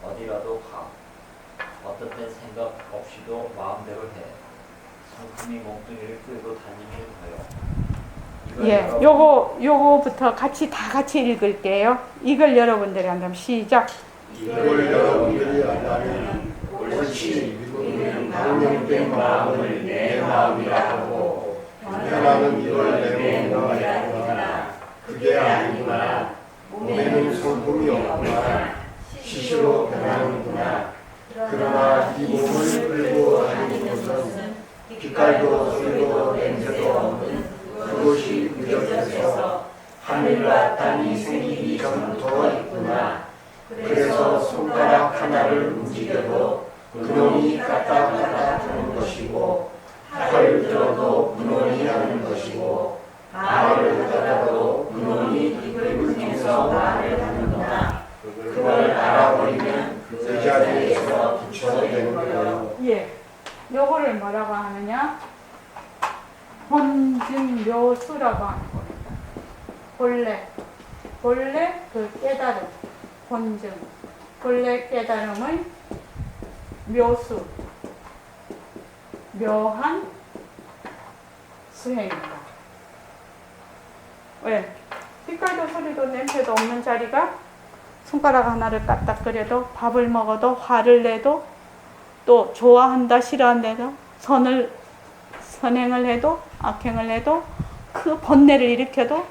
어디라도 가. 어떤 땐 생각 없이도 마음대로 해. 성품이 몸뚱이를 끌고 다니는 거요. 예, 요거부터 다 같이 읽을게요. 이걸 여러분들이 한다면 시작. 이걸 여러분들이 안다면 옳지. 우리는 망령된 마음을 내 마음이라 하고 변하는 이걸 내 몸이라 하구나. 그게 아니구나. 몸에는 성품이 없구나. 시시로 변하는구나. 그러나 이 몸을 끌고 다니는 것은 빛깔도 소리도 냄새도 없는 그것이 무적해서 하늘과 땅이 생기기 전부터 있구나. 그래서 손가락 하나를 움직여도 그놈이 까딱까딱 하는 것이고 팔을 들어도 그놈이 하는 것이고 말을 하다가도 그놈이 입을 통해서 말을 하는구나. 그걸 알아버리면 그 자리에서 부처되는 거예요. 예, 요거를 뭐라고 하느냐? 본증묘수라고 하는 겁니다. 본래 그 깨달음, 본증, 본래 깨달음의 묘수, 묘한 수행입니다. 왜? 빛깔도 소리도 냄새도 없는 자리가 손가락 하나를 까딱거려도 밥을 먹어도 화를 내도 또 좋아한다 싫어한다도 선행을 해도 악행을 해도 그 번뇌를 일으켜도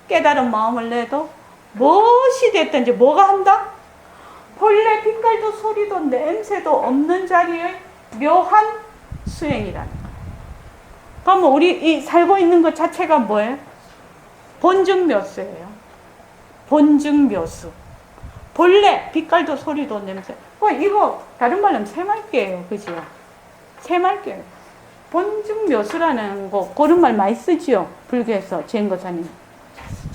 깨달은 마음을 내도 무엇이 됐든지 뭐가 한다? 본래 빛깔도 소리도 냄새도 없는 자리의 묘한 수행이라는 거예요. 그럼 우리 이 살고 있는 것 자체가 뭐예요? 본증묘수예요. 본증묘수. 본래 빛깔도 소리도 냄새. 이거 다른 말로 하면 새말개예요. 그죠? 새말개예요. 본증묘수라는 거 그런 말 많이 쓰지요. 불교에서 제인거사님.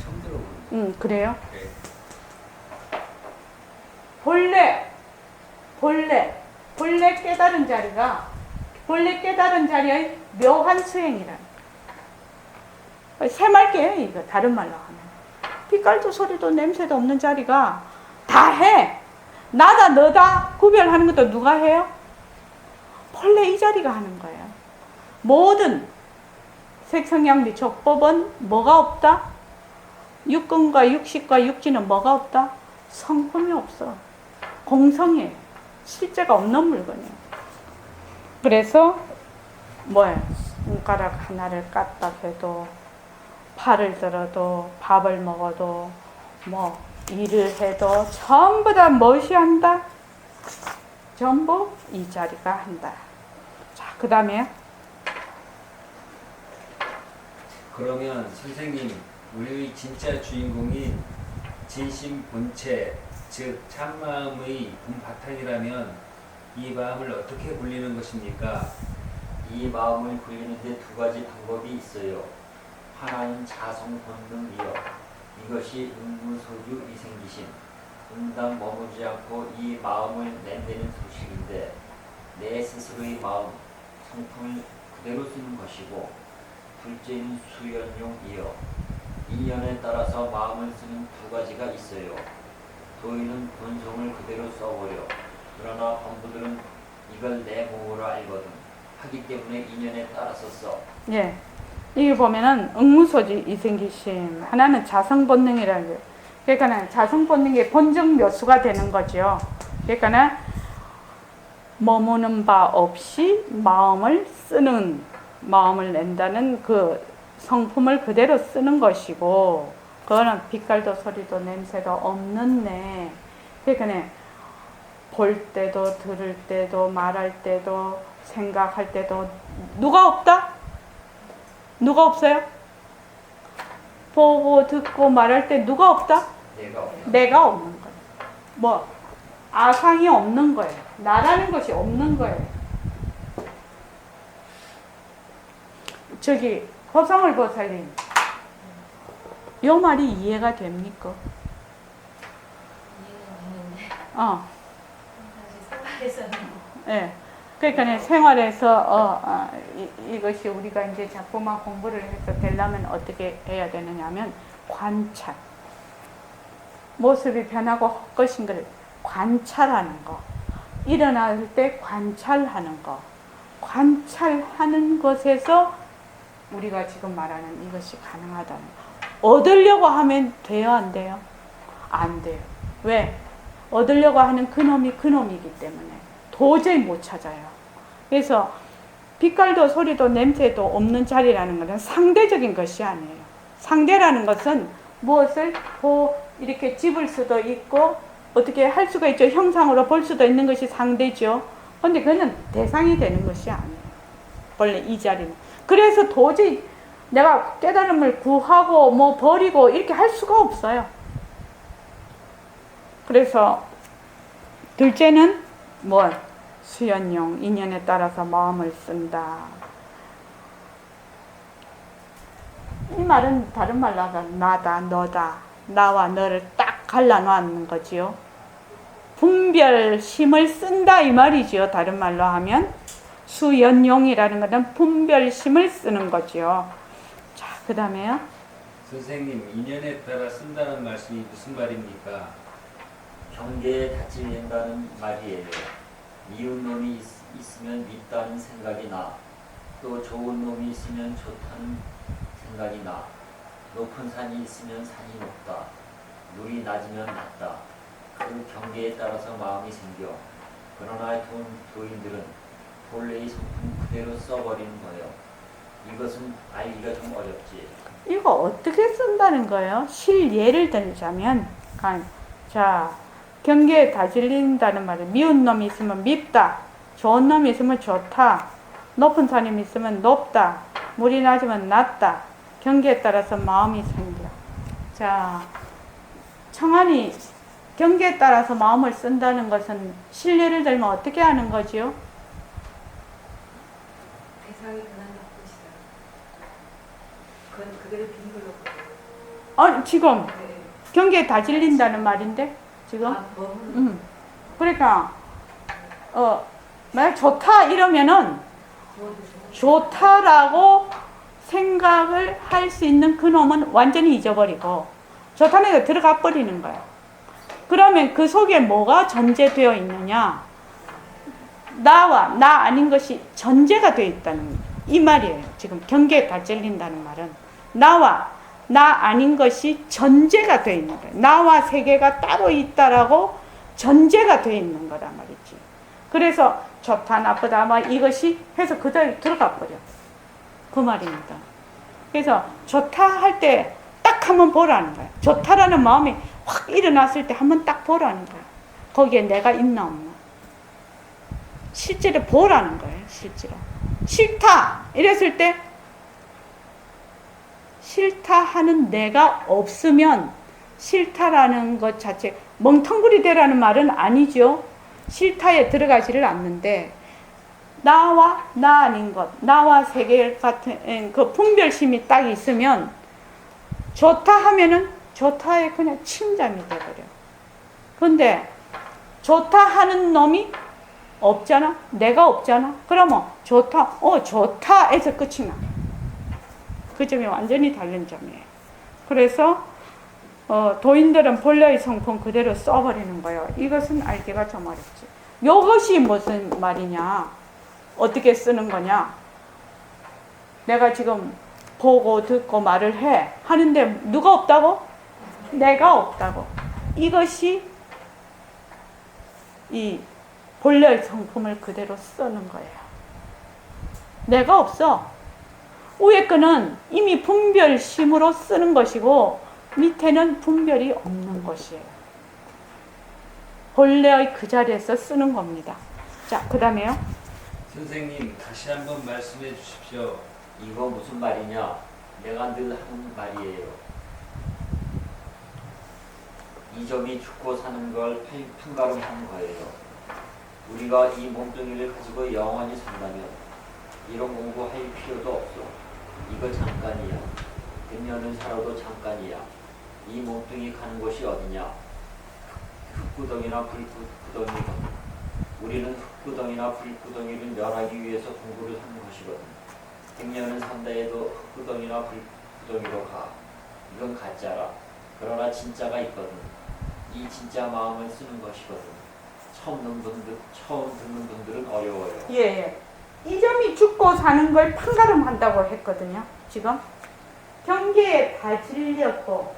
처음 들어보는 그래요? 네. 본래 깨달은 자리가 본래 깨달은 자리의 묘한 수행이란. 새말게 이거 다른 말로 하면. 빛깔도 소리도 냄새도 없는 자리가 다 해. 나다 너다 구별하는 것도 누가 해요? 본래 이 자리가 하는 거예요. 모든 색성양미 족법은 뭐가 없다? 육근과 육식과 육지는 뭐가 없다? 성품이 없어. 공성이에요. 실제가 없는 물건이에요. 그래서 뭐예요? 손가락 하나를 깠다 해도, 팔을 들어도, 밥을 먹어도, 뭐 일을 해도 전부 다 무엇이 한다? 전부 이 자리가 한다. 자, 그 다음에 그러면 선생님, 우리의 진짜 주인공인 진심 본체, 즉 참마음의 본바탕이라면 이 마음을 어떻게 굴리는 것입니까? 이 마음을 굴리는데 두 가지 방법이 있어요. 하나는 자성 본능이요. 이것이 응무소유 이생기심. 응당 머무지 않고 이 마음을 낸다는 소식인데, 내 스스로의 마음, 성품을 그대로 쓰는 것이고, 둘째는 수연용이요. 인연에 따라서 마음을 쓰는 두 가지가 있어요. 도인은 본성을 그대로 써버려. 그러나 범부들은 이걸 내 몸으로 알거든. 하기 때문에 인연에 따라서 써. 예, 이게 보면은 응무소지 이생기심, 하나는 자성본능이라는 거예요. 그러니까 자성본능의 본적 묘수가 되는 거죠. 그러니까 머무는 바 없이 마음을 쓰는, 마음을 낸다는 그 성품을 그대로 쓰는 것이고, 그거는 빛깔도 소리도 냄새도 없는 내. 그러니까 볼 때도 들을 때도 말할 때도 생각할 때도 누가 없다? 누가 없어요? 보고 듣고 말할 때 누가 없다? 내가 없다. 내가 없는 거예요. 뭐 아상이 없는 거예요. 나라는 것이 없는 거예요. 저기 허성을 보살님, 요 말이 이해가 됩니까? 이해는 되는데 사실 생활에서는 예. 그러니까 생활에서 이것이 우리가 이제 자꾸만 공부를 해서 되려면 어떻게 해야 되느냐 하면 관찰. 모습이 변하고 헛것인 걸 관찰하는 거. 일어날 때 관찰하는 거. 관찰하는 것에서 우리가 지금 말하는 이것이 가능하다는 거. 얻으려고 하면 돼요, 안 돼요? 안 돼요. 왜? 얻으려고 하는 그놈이 그놈이기 때문에 도저히 못 찾아요. 그래서 빛깔도 소리도 냄새도 없는 자리라는 것은 상대적인 것이 아니에요. 상대라는 것은 무엇을 이렇게 집을 수도 있고 어떻게 할 수가 있죠. 형상으로 볼 수도 있는 것이 상대죠. 그런데 그는 대상이 되는 것이 아니에요. 원래 이 자리는. 그래서 도저히 내가 깨달음을 구하고 뭐 버리고 이렇게 할 수가 없어요. 그래서 둘째는 뭐 수연용, 인연에 따라서 마음을 쓴다. 이 말은 다른 말로 하면 나다, 너다, 나와 너를 딱 갈라놓는 거지요. 분별심을 쓴다 이 말이지요. 다른 말로 하면 수연용이라는 것은 분별심을 쓰는 거지요. 자, 그 다음에요. 선생님, 인연에 따라 쓴다는 말씀이 무슨 말입니까? 경계에 닫히는다는 말이에요. 미운 놈이 있으면 밉다는 생각이 나. 또 좋은 놈이 있으면 좋다는 생각이 나. 높은 산이 있으면 산이 높다. 물이 낮으면 낮다. 그 경계에 따라서 마음이 생겨. 그러나 도인들은 본래의 성품 그대로 써버리는 거예요. 이것은 알기가 좀 어렵지. 이거 어떻게 쓴다는 거예요? 실예를 들자면, 자, 경계에 다질린다는 말은 미운 놈이 있으면 밉다. 좋은 놈이 있으면 좋다. 높은 산이 있으면 높다. 물이 낮으면 낮다. 경계에 따라서 마음이 생겨. 자, 청하니 경계에 따라서 마음을 쓴다는 것은 실례를 들면 어떻게 하는 거지요? 대상이 변한다는 뜻이다. 그건 그대로 빈 걸로 보여요. 아니, 지금 네. 경계에 다질린다는 말인데 지금. 머무는 그러니까 만약 좋다 이러면은 좋다라고 생각을 할 수 있는 그 놈은 완전히 잊어버리고 좋다는 데 들어가 버리는 거야. 그러면 그 속에 뭐가 전제되어 있느냐? 나와 나 아닌 것이 전제가 되어 있다는 이 말이에요. 지금 경계에 다 잘린다는 말은 나와 나 아닌 것이 전제가 되어 있는 거예요. 나와 세계가 따로 있다라고 전제가 되어 있는 거란 말이지. 그래서 좋다 나쁘다 막 이것이 해서 그대로 들어가 버려. 그 말입니다. 그래서 좋다 할 때 딱 한번 보라는 거야. 좋다라는 마음이 확 일어났을 때 한번 딱 보라는 거야. 거기에 내가 있나 없나. 실제로 보라는 거예요. 실제로. 싫다 이랬을 때 싫다 하는 내가 없으면 싫다라는 것 자체 멍텅구리 되라는 말은 아니죠. 싫다에 들어가지를 않는데 나와 나 아닌 것, 나와 세계 같은 그 분별심이 딱 있으면 좋다 하면은 좋다에 그냥 침잠이 돼버려. 근데 좋다 하는 놈이 없잖아. 내가 없잖아. 그러면 좋다, 좋다 해서 끝이 나. 그 점이 완전히 다른 점이에요. 그래서 도인들은 본래의 성품 그대로 써버리는 거예요. 이것은 알기가 좀 어렵지. 이것이 무슨 말이냐? 어떻게 쓰는 거냐? 내가 지금 보고 듣고 말을 해. 하는데 누가 없다고? 내가 없다고. 이것이 이 본래의 성품을 그대로 쓰는 거예요. 내가 없어. 위에 거는 이미 분별심으로 쓰는 것이고 밑에는 분별이 없는 것이에요. 본래의 그 자리에서 쓰는 겁니다. 자, 그 다음에요. 선생님 다시 한번 말씀해 주십시오. 이거 무슨 말이냐? 내가 늘 하는 말이에요. 이 점이 죽고 사는 걸 판가름하는 거예요. 우리가 이 몸뚱이를 가지고 영원히 산다면 이런 공부할 필요도 없어. 이거 잠깐이야. 100년을 살아도 잠깐이야. 이 몸뚱이 가는 곳이 어디냐? 흙구덩이나 불구덩이거든. 우리는 흙구덩이나 불구덩이를 멸하기 위해서 공부를 하는 것이거든. 100년을 산다 해도 흙구덩이나 불구덩이로 가. 이건 가짜라. 그러나 진짜가 있거든. 이 진짜 마음을 쓰는 것이거든. 처음 듣는 분들은 어려워요. 예. 이 점이 죽고 사는 걸 판가름한다고 했거든요. 지금 경계에 다 질렸고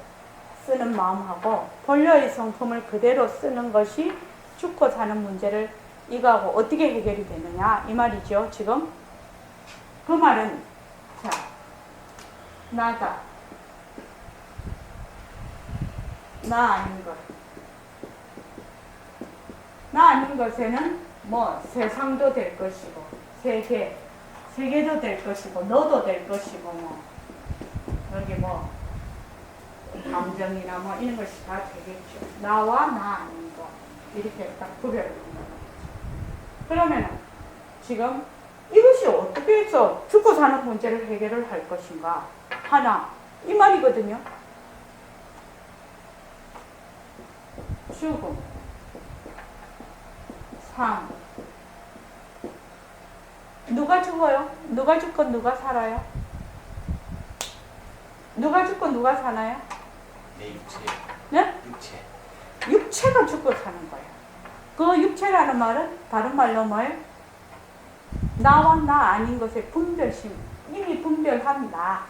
쓰는 마음하고 본래의 성품을 그대로 쓰는 것이 죽고 사는 문제를 이거하고 어떻게 해결이 되느냐 이 말이죠. 지금 그 말은 자 나다 나 아닌 것 나 아닌 것에는 뭐 세상도 될 것이고 세계도 될 것이고 너도 될 것이고 뭐 여기 뭐 감정이나 뭐 이런 것이 다 되겠죠. 나와 나 아닌 것 이렇게 딱 구별을 한다. 그러면 지금 이것이 어떻게 해서 죽고 사는 문제를 해결을 할 것인가 하나 이 말이거든요. 죽음 삶 누가 죽어요? 누가 죽고 누가 살아요? 누가 죽고 누가 사나요? 내 육체. 네? 육체. 육체가 죽고 사는 거예요. 그 육체라는 말은 다른 말로 뭐예요? 나와 나 아닌 것의 분별심. 이미 분별한 나.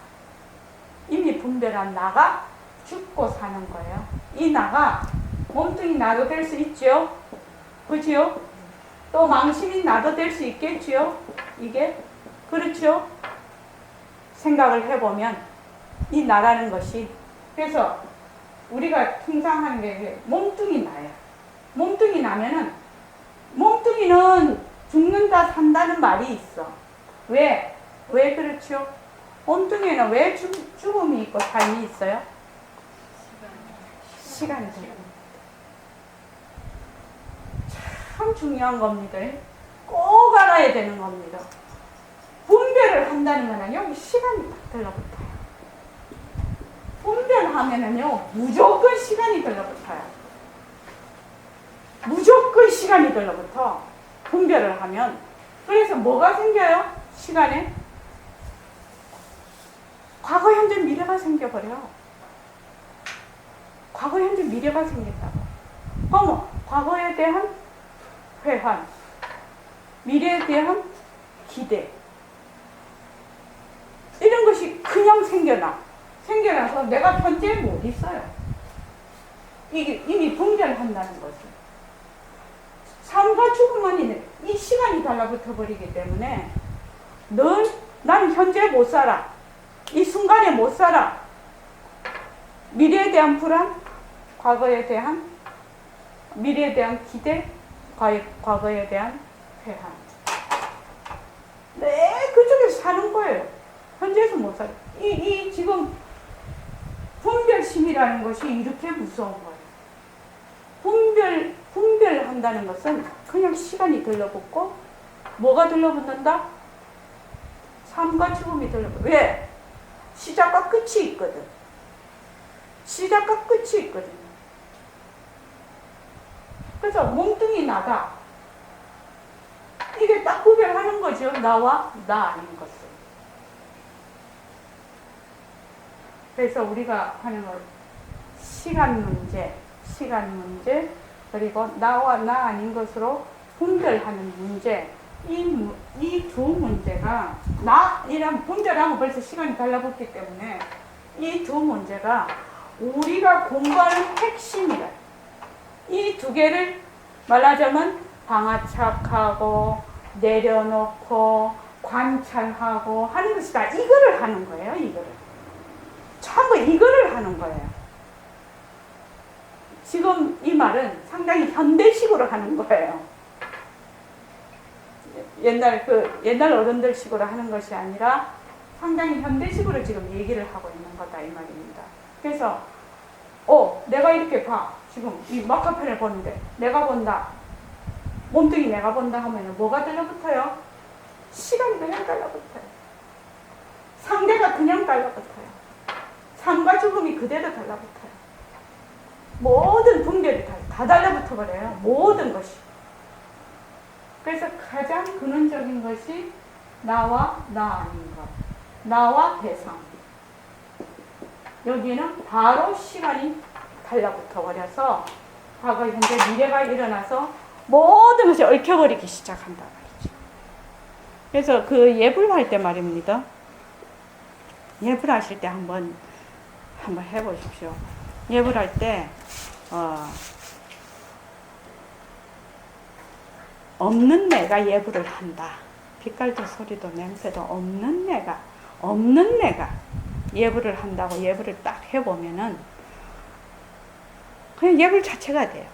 이미 분별한 나가 죽고 사는 거예요. 이 나가 몸뚱이 나도 될 수 있죠? 그렇지요? 또 망신이 나도 될 수 있겠지요? 이게 그렇죠? 생각을 해보면 이 나라는 것이 그래서 우리가 통상 하는 게 몸뚱이 나예요. 몸뚱이 나면은 몸뚱이는 죽는다 산다는 말이 있어. 왜 그렇죠? 몸뚱이에는 왜 죽음이 있고 삶이 있어요? 시간이 돼요. 참 중요한 겁니다. 꼭 알아야 되는 겁니다. 분별을 한다는 거는 여기 시간이 딱 들러붙어요. 분별하면은요 무조건 시간이 들러붙어요. 무조건 시간이 들러붙어. 분별을 하면. 그래서 뭐가 생겨요? 시간에 과거, 현재, 미래가 생겨버려. 과거, 현재, 미래가 생긴다고. 그럼 과거에 대한 회한, 미래에 대한 기대, 이런 것이 그냥 생겨나서 내가 현재에 못 있어요. 이게 이미 분별한다는 것을. 삶과 죽음은 이 시간이 달라붙어 버리기 때문에 나는 현재 못 살아. 이 순간에 못 살아. 미래에 대한 불안, 미래에 대한 기대, 과거에 대한 회한. 네, 그쪽에서 사는 거예요. 현재에서 못 살아. 이 지금 분별심이라는 것이 이렇게 무서운 거예요. 분별한다는 것은 그냥 시간이 들러붙고, 뭐가 들러붙는다? 삶과 죽음이 들러붙어. 왜? 시작과 끝이 있거든. 시작과 끝이 있거든요. 그래서 몸뚱이 나다. 이게 딱 구별하는 거죠. 나와 나 아닌 것을. 그래서 우리가 하는 건 시간 문제, 그리고 나와 나 아닌 것으로 분별하는 문제. 이 두 문제가, 이런 분별하고 벌써 시간이 달라붙기 때문에 이 두 문제가 우리가 공부하는 핵심이라. 이 두 개를 말하자면 방아착하고 내려놓고 관찰하고 하는 것이다. 이거를 하는 거예요. 전부 이거를 하는 거예요. 지금 이 말은 상당히 현대식으로 하는 거예요. 옛날 어른들식으로 하는 것이 아니라 상당히 현대식으로 지금 얘기를 하고 있는 거다 이 말입니다. 그래서 내가 이렇게 봐. 지금 이 마카펜을 보는데 내가 본다. 몸뚱이 내가 본다 하면 뭐가 달라붙어요? 시간이 그냥 달라붙어요. 상대가 그냥 달라붙어요. 삶과 죽음이 그대로 달라붙어요. 모든 분별이 다 달라붙어 버려요. 모든 것이. 그래서 가장 근원적인 것이 나와 나 아닌 것. 나와 대상. 여기는 바로 시간이 달라붙어 버려서 과거, 현재, 미래가 일어나서 모든 것이 얽혀버리기 시작한다 말이죠. 그래서 그 예불할 때 말입니다. 예불하실 때 한번 해보십시오. 예불할 때 없는 내가 예불을 한다. 빛깔도 소리도 냄새도 없는 내가 예불을 한다고 예불을 딱 해보면은 그냥 예불 자체가 돼요.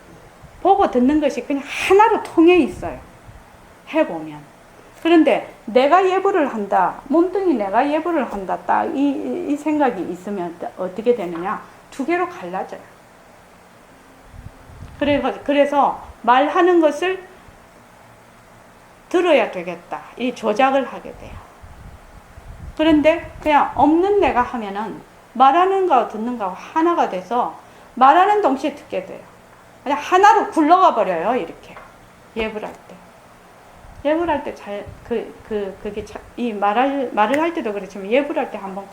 보고 듣는 것이 그냥 하나로 통해 있어요. 해보면. 그런데 내가 예불을 한다. 몸뚱이 내가 예불을 한다. 딱 이 생각이 있으면 어떻게 되느냐. 두 개로 갈라져요. 그래서 말하는 것을 들어야 되겠다. 이 조작을 하게 돼요. 그런데 그냥 없는 내가 하면은 말하는 거와 듣는 거와 하나가 돼서 말하는 동시에 듣게 돼요. 그냥 하나로 굴러가 버려요. 이렇게 예불할 때. 예불할 때 이 말을 할 때도 그렇지만 예불할 때 한번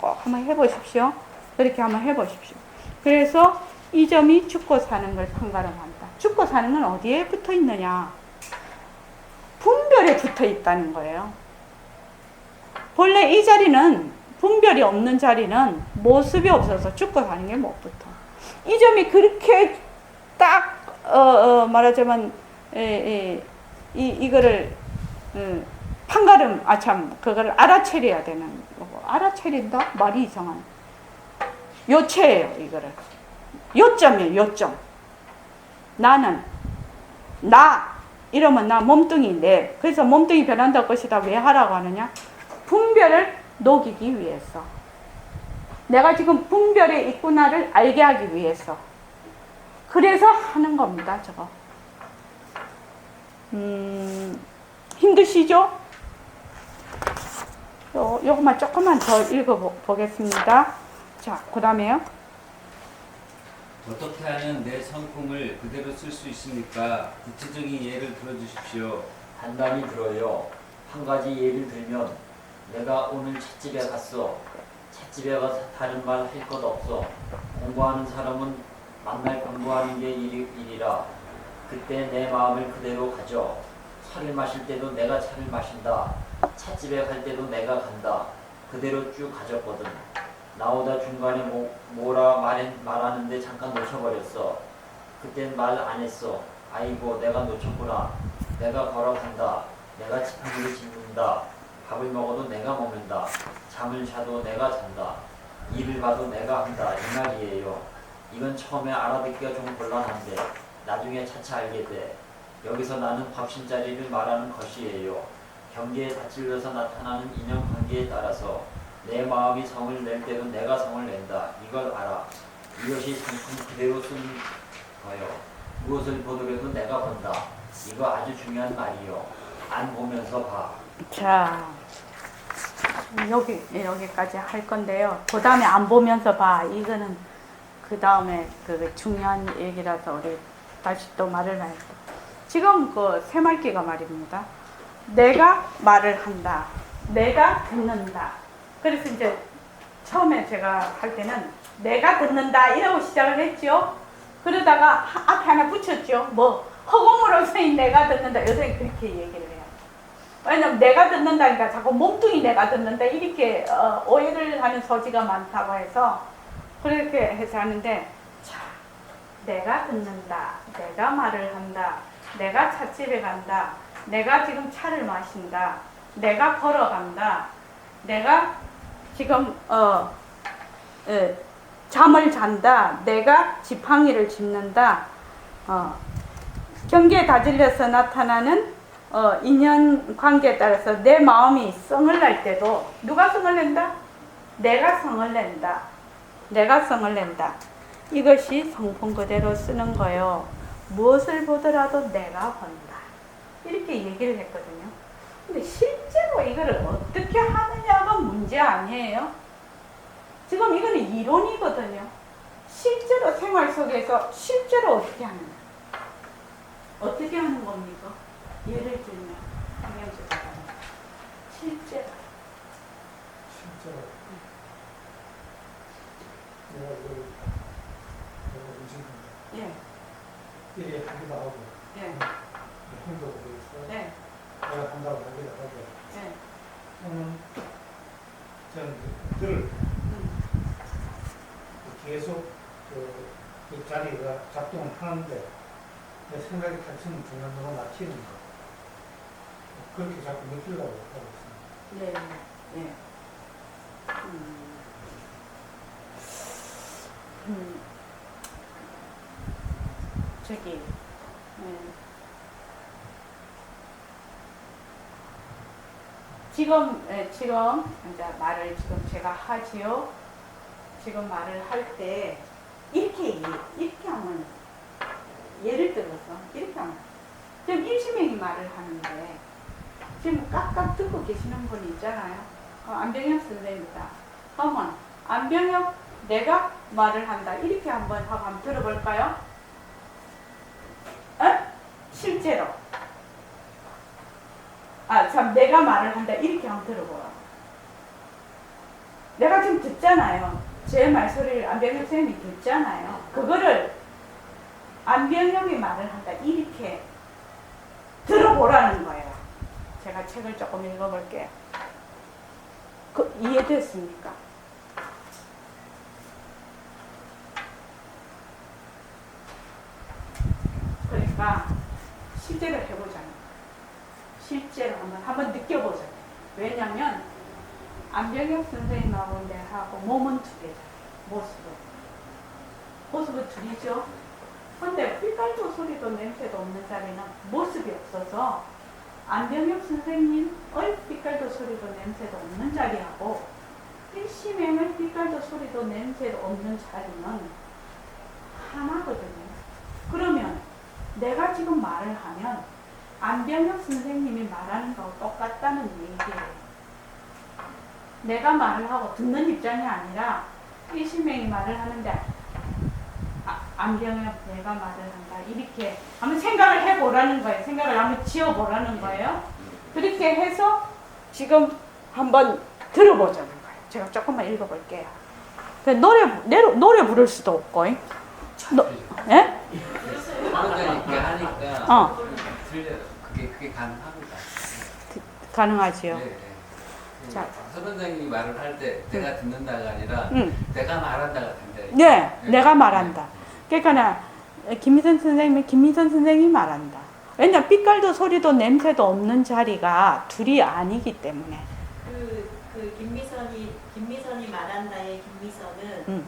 해보십시오. 그렇게 한번 해보십시오. 그래서 이 점이 죽고 사는 걸 판가름한다. 죽고 사는 건 어디에 붙어 있느냐? 분별에 붙어 있다는 거예요. 본래 이 자리는 분별이 없는 자리는 모습이 없어서 죽고 사는 게 못 붙어. 이 점이 그렇게 딱 말하자면 이거를 판가름 그거를 알아차려야 되는 거고. 알아차린다? 말이 이상한. 요체예요. 이거를 요점이에요. 요점. 나는 나 이러면 나 몸뚱이 내. 그래서 몸뚱이 변한다고 것이다. 왜 하라고 하느냐? 분별을 녹이기 위해서. 내가 지금 분별에 있구나를 알게 하기 위해서. 그래서 하는 겁니다. 저거. 힘드시죠? 요것만 조금만 더 읽어보겠습니다. 자, 그 다음에요. 어떻게 하면 내 성품을 그대로 쓸 수 있습니까? 구체적인 예를 들어주십시오. 한담이 들어요. 한 가지 예를 들면 내가 오늘 찻집에 갔어. 찻집에 가서 다른 말 할 것 없어. 공부하는 사람은 만날 공부하는 게 일이라. 그때 내 마음을 그대로 가져. 차를 마실 때도 내가 차를 마신다. 찻집에 갈 때도 내가 간다. 그대로 쭉 가졌거든. 나오다 중간에 뭐라 말하는데 잠깐 놓쳐버렸어. 그땐 말 안 했어. 아이고 내가 놓쳤구나. 내가 걸어간다. 내가 지팡이를 짚는다. 밥을 먹어도 내가 먹는다. 잠을 자도 내가 잔다. 일을 봐도 내가 한다. 이 말이에요. 이건 처음에 알아듣기가 좀 곤란한데 나중에 차차 알게 돼. 여기서 나는 밥심자리를 말하는 것이에요. 경계에 다찔러서 나타나는 인연관계에 따라서 내 마음이 성을 낼 때도 내가 성을 낸다. 이걸 알아. 이것이 상품 그대로 쓴 거요. 무엇을 보더라도 내가 본다. 이거 아주 중요한 말이요. 안 보면서 봐. 자, 여기까지 할 건데요. 그 다음에 안 보면서 봐. 이거는 그 다음에 그 중요한 얘기라서 우리 다시 또 말을 해야 돼. 지금 그 새말기가 말입니다. 내가 말을 한다. 내가 듣는다. 그래서 이제 처음에 제가 할 때는 내가 듣는다 이라고 시작을 했죠. 그러다가 앞에 하나 붙였죠. 뭐 허공으로 서인 내가 듣는다. 요새 그렇게 얘기를 해요. 왜냐면 내가 듣는다니까 자꾸 몸뚱이 내가 듣는다 이렇게 오해를 하는 소지가 많다고 해서 그렇게 해서 하는데, 자, 내가 듣는다. 내가 말을 한다. 내가 찻집에 간다. 내가 지금 차를 마신다. 내가 걸어간다. 내가 지금 잠을 잔다. 내가 지팡이를 짚는다. 경계에 다질려서 나타나는 인연 관계에 따라서 내 마음이 성을 낼 때도 누가 성을 낸다? 내가 성을 낸다. 내가 성을 낸다. 이것이 성품 그대로 쓰는 거예요. 무엇을 보더라도 내가 본다. 이렇게 얘기를 했거든요. 근데 실제로 이거를 어떻게 하느냐가 문제 아니에요. 지금 이거는 이론이거든요. 실제로 생활 속에서 실제로 어떻게 하느냐. 어떻게 하는 겁니까? 예를 들면 강영수 작가님. 실제로. 내가 이걸 움직인다. 예. 일이 하기도 하고, 예. 행동도 있어. 네. 내가 한다고 하기도 하고. 예. 저는 늘 계속 그 자리가 작동을 하는데 내 생각이 갇히는 중간으로 막히는 거. 그렇게 자꾸 느끼려고 하고 있습니다. 네. 예. 저기, 지금 이제 말을 지금 제가 하지요. 지금 말을 할 때 이렇게 하면 예를 들어서 이렇게 하면 지금 일시명이 말을 하는데 지금 깍깍 듣고 계시는 분이 있잖아요. 안병혁 선생님이다. 그러면 안병혁 내가 말을 한다. 이렇게 한번 하고 한번 들어볼까요? 실제로. 참 내가 말을 한다. 이렇게 한번 들어보라. 내가 지금 듣잖아요. 제 말소리를 안병혁 선생님이 듣잖아요. 그거를 안병혁이 말을 한다. 이렇게 들어보라는 거예요. 제가 책을 조금 읽어볼게요. 이해됐습니까? 그러니까 실제로 해보자는 거예요. 실제로 한번 느껴보자는 거예요. 왜냐면 안병혁 선생님하고 내하고 몸은 두 개잖아요. 모습은 둘이죠. 근데 삐깔도 소리도 냄새도 없는 자리는 모습이 없어서 안병혁 선생님의 삐깔도 소리도 냄새도 없는 자리하고 일시맹의 삐깔도 소리도 냄새도 없는 자리는 하나거든요. 그러면 내가 지금 말을 하면 안병혁 선생님이 말하는 거하고 똑같다는 얘기예요. 내가 말을 하고 듣는 입장이 아니라 일시맹이 말을 하는데 안병혁 내가 말을 한다. 이렇게 한번 생각을 해보라는 거예요. 생각을 한번 지어보라는 거예요. 그렇게 해서 지금 한번 들어보자는 거예요. 제가 조금만 읽어볼게요. 노래 부를 수도 없고, 예? 그러니까 하니까 들려요. 그게 가능합니다. 가능하지요. 네, 네. 자. 선원장님이 말을 할 때 내가 듣는다가 아니라 내가 말한다가 된다. 네, 내가 말한다. 그러니까 김미선 선생님이 말한다. 왜냐 빛깔도 소리도 냄새도 없는 자리가 둘이 아니기 때문에. 그 김미선이 말한다의 김미선은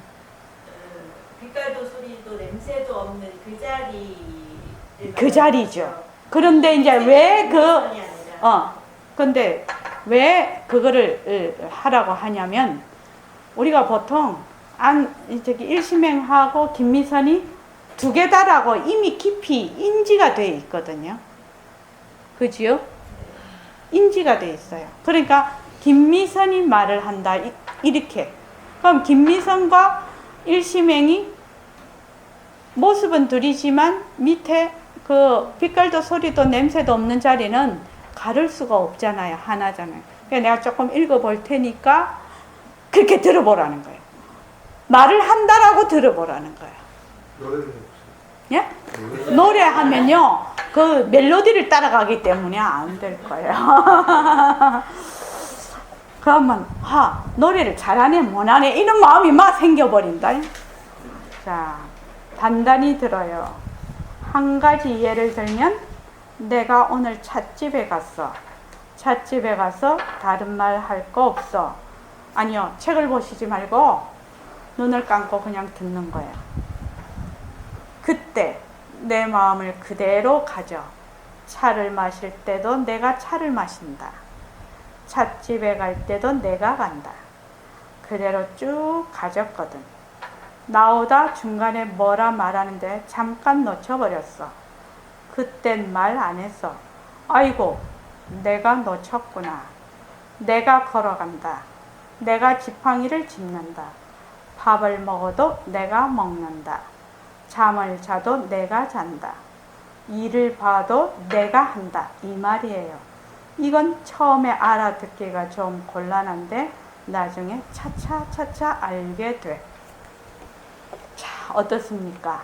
빛깔도 소리도 냄새도 없는 그 자리. 그 자리죠. 그런데 이제 왜 근데 왜 그거를 하라고 하냐면 우리가 보통 일심행하고 김미선이 두 개다라고 이미 깊이 인지가 돼 있거든요. 그지요? 인지가 돼 있어요. 그러니까 김미선이 말을 한다 이렇게. 그럼 김미선과 일심행이 모습은 둘이지만 밑에 그 빛깔도 소리도 냄새도 없는 자리는 가를 수가 없잖아요. 하나잖아요. 그러니까 내가 조금 읽어볼 테니까 그렇게 들어보라는 거예요. 말을 한다라고 들어보라는 거예요. 노래를 예? 노래하면요, 그 멜로디를 따라가기 때문에 안 될 거예요. 그러면, 노래를 잘하네, 못하네, 이런 마음이 막 생겨버린다. 자, 단단히 들어요. 한 가지 예를 들면, 내가 오늘 찻집에 갔어. 찻집에 가서 다른 말 할 거 없어. 아니요, 책을 보시지 말고 눈을 감고 그냥 듣는 거예요. 그때 내 마음을 그대로 가져. 차를 마실 때도 내가 차를 마신다. 찻집에 갈 때도 내가 간다. 그대로 쭉 가졌거든. 나오다 중간에 뭐라 말하는데 잠깐 놓쳐버렸어. 그땐 말 안 했어. 아이고, 내가 놓쳤구나. 내가 걸어간다. 내가 지팡이를 짚는다. 밥을 먹어도 내가 먹는다. 잠을 자도 내가 잔다. 일을 봐도 내가 한다. 이 말이에요. 이건 처음에 알아듣기가 좀 곤란한데 나중에 차차 알게 돼. 자, 어떻습니까?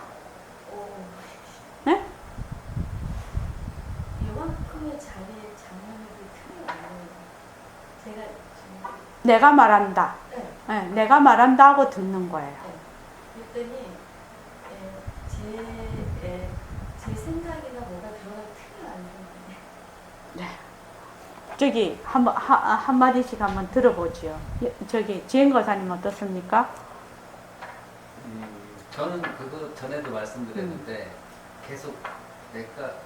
네? 이만큼의 자리에 장면이 크게 나와요. 제가 지금 내가 말한다. 네. 내가 말한다 하고 듣는 거예요. 그랬더니 제 생각이나 뭐가 들어가 크게 안 들어가요. 네. 저기 한 마디씩 한번 들어보지요. 저기 지행 거사님 어떻습니까? 저는 그거 전에도 말씀드렸는데 계속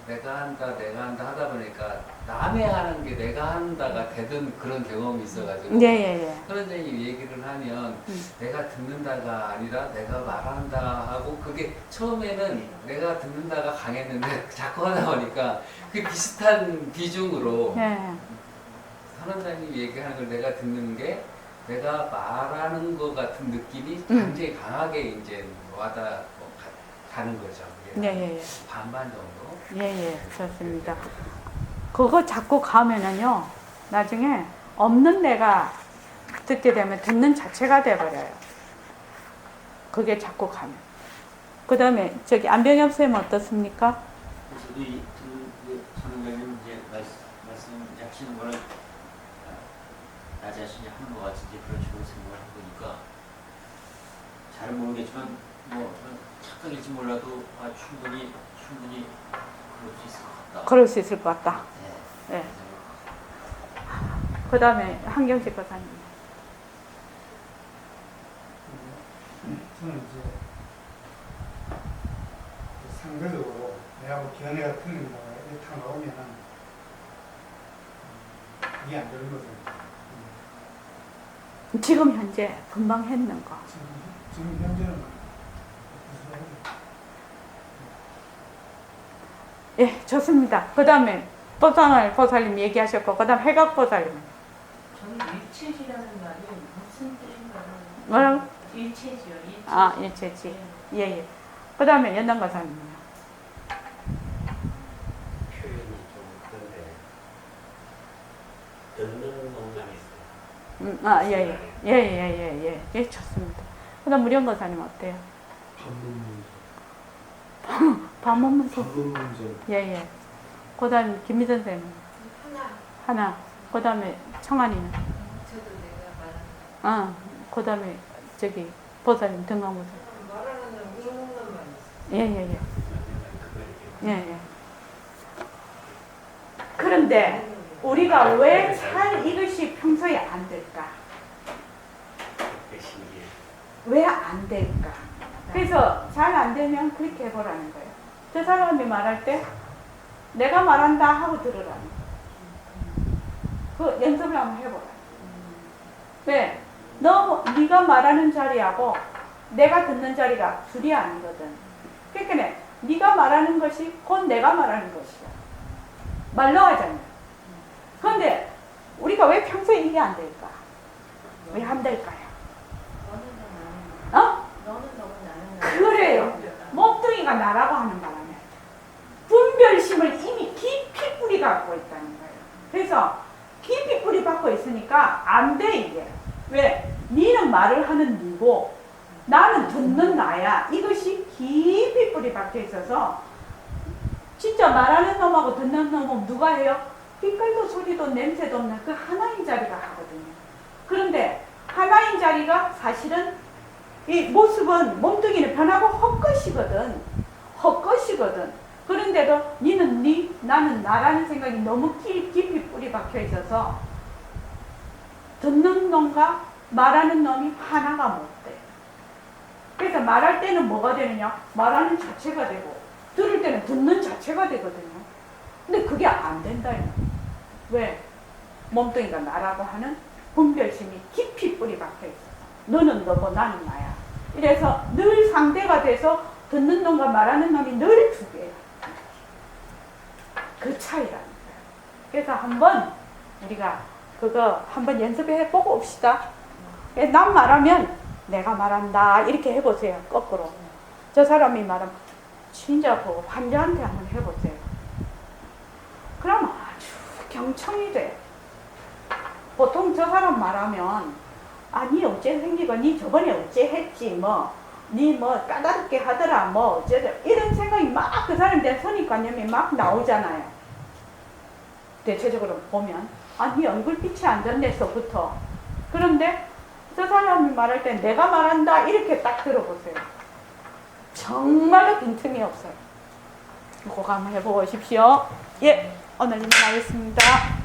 내가 한다 하다 보니까 남의 하는 게 내가 한다가 되던 그런 경험이 있어가지고 예. 선생님이 얘기를 하면 내가 듣는다가 아니라 내가 말한다 하고 그게 처음에는 내가 듣는다가 강했는데 자꾸 하다 보니까 그 비슷한 비중으로 예. 선원장님이 얘기하는 걸 내가 듣는 게 내가 말하는 것 같은 느낌이 굉장히 강하게 이제 가는 거죠. 예. 반반 정도. 예, 좋습니다. 그거 자꾸 가면은요, 나중에 없는 내가 듣게 되면 듣는 자체가 돼버려요. 그게 자꾸 가면. 그 다음에 저기 안병엽 쌤은 어떻습니까? 저도 이 선생님 이제 말씀 하시는 거는 나 자신이 하는 것 같은지 그런 식으로 생각을 해보니까 잘 모르겠지만 뭐 착각일지 몰라도 충분히 그럴 수 있을 것 같다. 그럴 수 있을 것 같다. 네. 네. 그 다음에 한경식 거사님. 저는 이제 상대적으로 내하고 견해가 틀린다고 이렇게 나오면은 이해 안 되는 거죠. 지금 현재 금방 했는 거. 지금 현재는 예, 좋습니다. 그 다음에 보상을 보살님 얘기하셨고, 그 다음 해각 보살님. 저는 일체지라는 말이 무슨 뜻인가요? 뭐라고? 일체지요. 일체. 일체지. 예. 그 다음에 연단 거사님이요. 표현이 좀 그런데 듣는 농담이 있어요. 아, 예, 좋습니다. 그다음 무령거사님 어때요? 반문 문제. 예. 그다음 김미선 쌤은 하나. 그다음에 청한이는 저도 내가 말하는 그다음에 저기 보사님 등강보사. 말하는 건 읽는 것만 있어. 예. 그런데 우리가 왜 잘 이것이 평소에 안 될까? 왜 안 될까? 그래서 잘 안 되면 그렇게 해보라는 거예요. 저 사람이 말할 때 내가 말한다 하고 들으라는 거예요. 그 연습을 한번 해보라. 왜? 네가 말하는 자리하고 내가 듣는 자리가 둘이 아니거든. 그러니까 네가 말하는 것이 곧 내가 말하는 것이야. 말로 하잖아. 그런데 우리가 왜 평소에 이게 안 될까? 왜 안 될까요? 너는 너무 나는 그래요. 몸뚱이가 나라고 하는 바람에 분별심을 이미 깊이 뿌리 갖고 있다는 거예요. 그래서 깊이 뿌리 받고 있으니까 안 돼 이게. 왜? 니는 말을 하는 니고 나는 듣는 나야. 이것이 깊이 뿌리 박혀 있어서 진짜 말하는 놈하고 듣는 놈은 누가 해요? 빛깔도 소리도 냄새도 없는 그 하나인 자리가 하거든요. 그런데 하나인 자리가 사실은 이 모습은 몸뚱이는 변하고 헛것이거든. 그런데도 니는 니, 나는 나라는 생각이 너무 깊이 뿌리 박혀 있어서 듣는 놈과 말하는 놈이 하나가 못 돼. 그래서 말할 때는 뭐가 되느냐? 말하는 자체가 되고 들을 때는 듣는 자체가 되거든요. 근데 그게 안 된다. 왜? 몸뚱이가 나라고 하는 분별심이 깊이 뿌리 박혀 있어. 너는 너고 나는 나야. 이래서 늘 상대가 돼서 듣는 놈과 말하는 놈이 늘 두 개야. 그 차이라는 거야. 그래서 한번 우리가 그거 한번 연습해 보고 옵시다. 남 말하면 내가 말한다 이렇게 해보세요. 거꾸로. 저 사람이 말하면 진짜 그 환자한테 한번 해보세요. 그럼 아주 경청이 돼. 보통 저 사람 말하면 니 어째 생기고 니 저번에 어째 했지 니 까다롭게 하더라 어쩌더라 이런 생각이 막 그 사람에 대한 선입관념이 막 나오잖아요. 대체적으로 보면 니 얼굴빛이 안 좋네서부터. 그런데 저 사람이 말할 때 내가 말한다 이렇게 딱 들어보세요. 정말로 빈틈이 없어요. 그거 한번 해보십시오. 예, 오늘 인사하겠습니다.